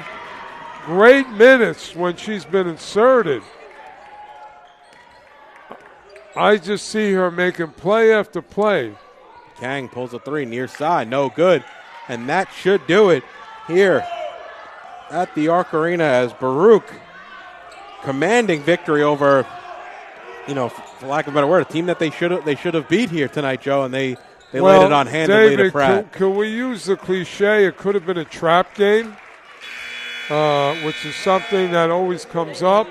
great minutes when she's been inserted. I just see her making play after play. Kang pulls a three near side, no good. And that should do it here at the Arc Arena as Baruch commanding victory over for lack of a better word, a team that they should have beat here tonight, Joe, and they laid it on handedly David, to Pratt. Could we use the cliche? It could have been a trap game, which is something that always comes up.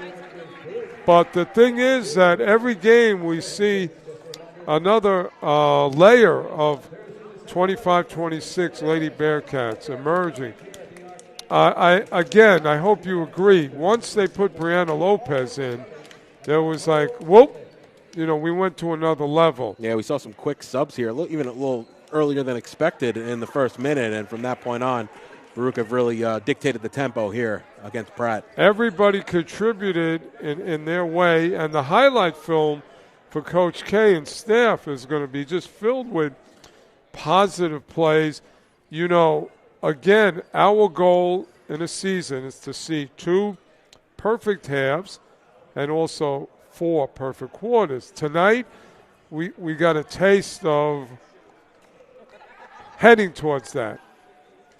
But the thing is that every game we see another layer of 25-26 Lady Bearcats emerging. I hope you agree. Once they put Brianna Lopez in, there was like, whoop, we went to another level. Yeah, we saw some quick subs here, even a little earlier than expected in the first minute, and from that point on, Baruch have really dictated the tempo here against Pratt. Everybody contributed in their way, and the highlight film for Coach K and staff is going to be just filled with positive plays. Again, our goal in a season is to see 2 perfect halves and also 4 perfect quarters. Tonight, we got a taste of heading towards that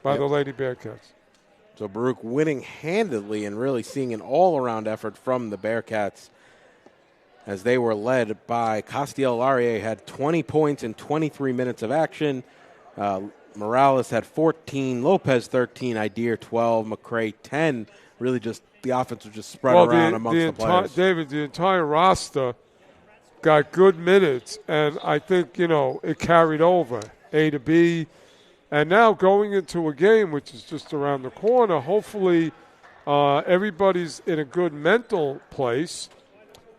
by the Lady Bearcats. So Baruch winning handedly and really seeing an all-around effort from the Bearcats as they were led by Castiel Laurier, had 20 points in 23 minutes of action. Morales had 14, Lopez 13, Ideer 12, McCray 10. Really just the offense was just spread around amongst the players. David, the entire roster got good minutes, and I think, it carried over A to B. And now going into a game which is just around the corner, hopefully everybody's in a good mental place.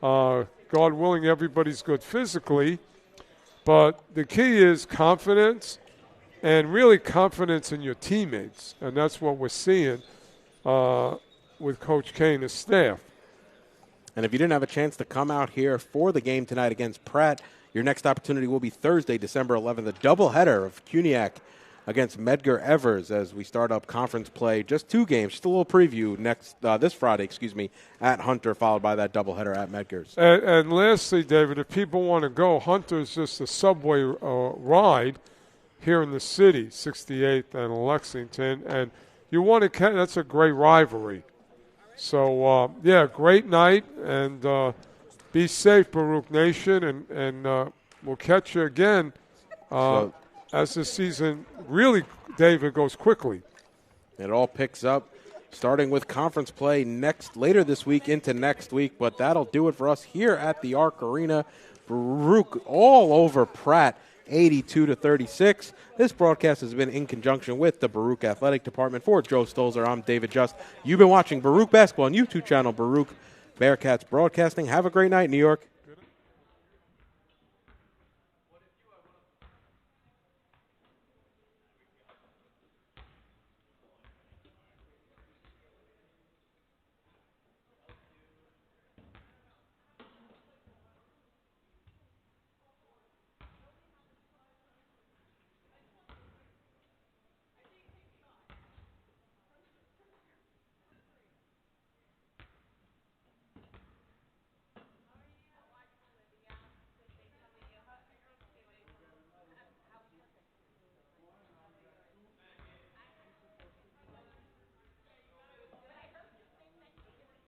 God willing, everybody's good physically. But the key is confidence and really confidence in your teammates. And that's what we're seeing with Coach K and his staff. And if you didn't have a chance to come out here for the game tonight against Pratt, your next opportunity will be Thursday, December 11th, a doubleheader of CUNYAC against Medgar Evers as we start up conference play. Just 2 games, just a little preview this Friday, at Hunter, followed by that doubleheader at Medgar's. And lastly, David, if people want to go, Hunter's just a subway ride here in the city, 68th and Lexington, and you want to that's a great rivalry. So, great night, and be safe, Baruch Nation, and we'll catch you again as the season really, David, goes quickly. It all picks up, starting with conference play later this week into next week, but that'll do it for us here at the Arc Arena. Baruch all over Pratt, 82-36. This broadcast has been in conjunction with the Baruch Athletic Department. For Joe Stolzer, I'm David Just. You've been watching Baruch Basketball on YouTube channel Baruch Bearcats Broadcasting. Have a great night, New York.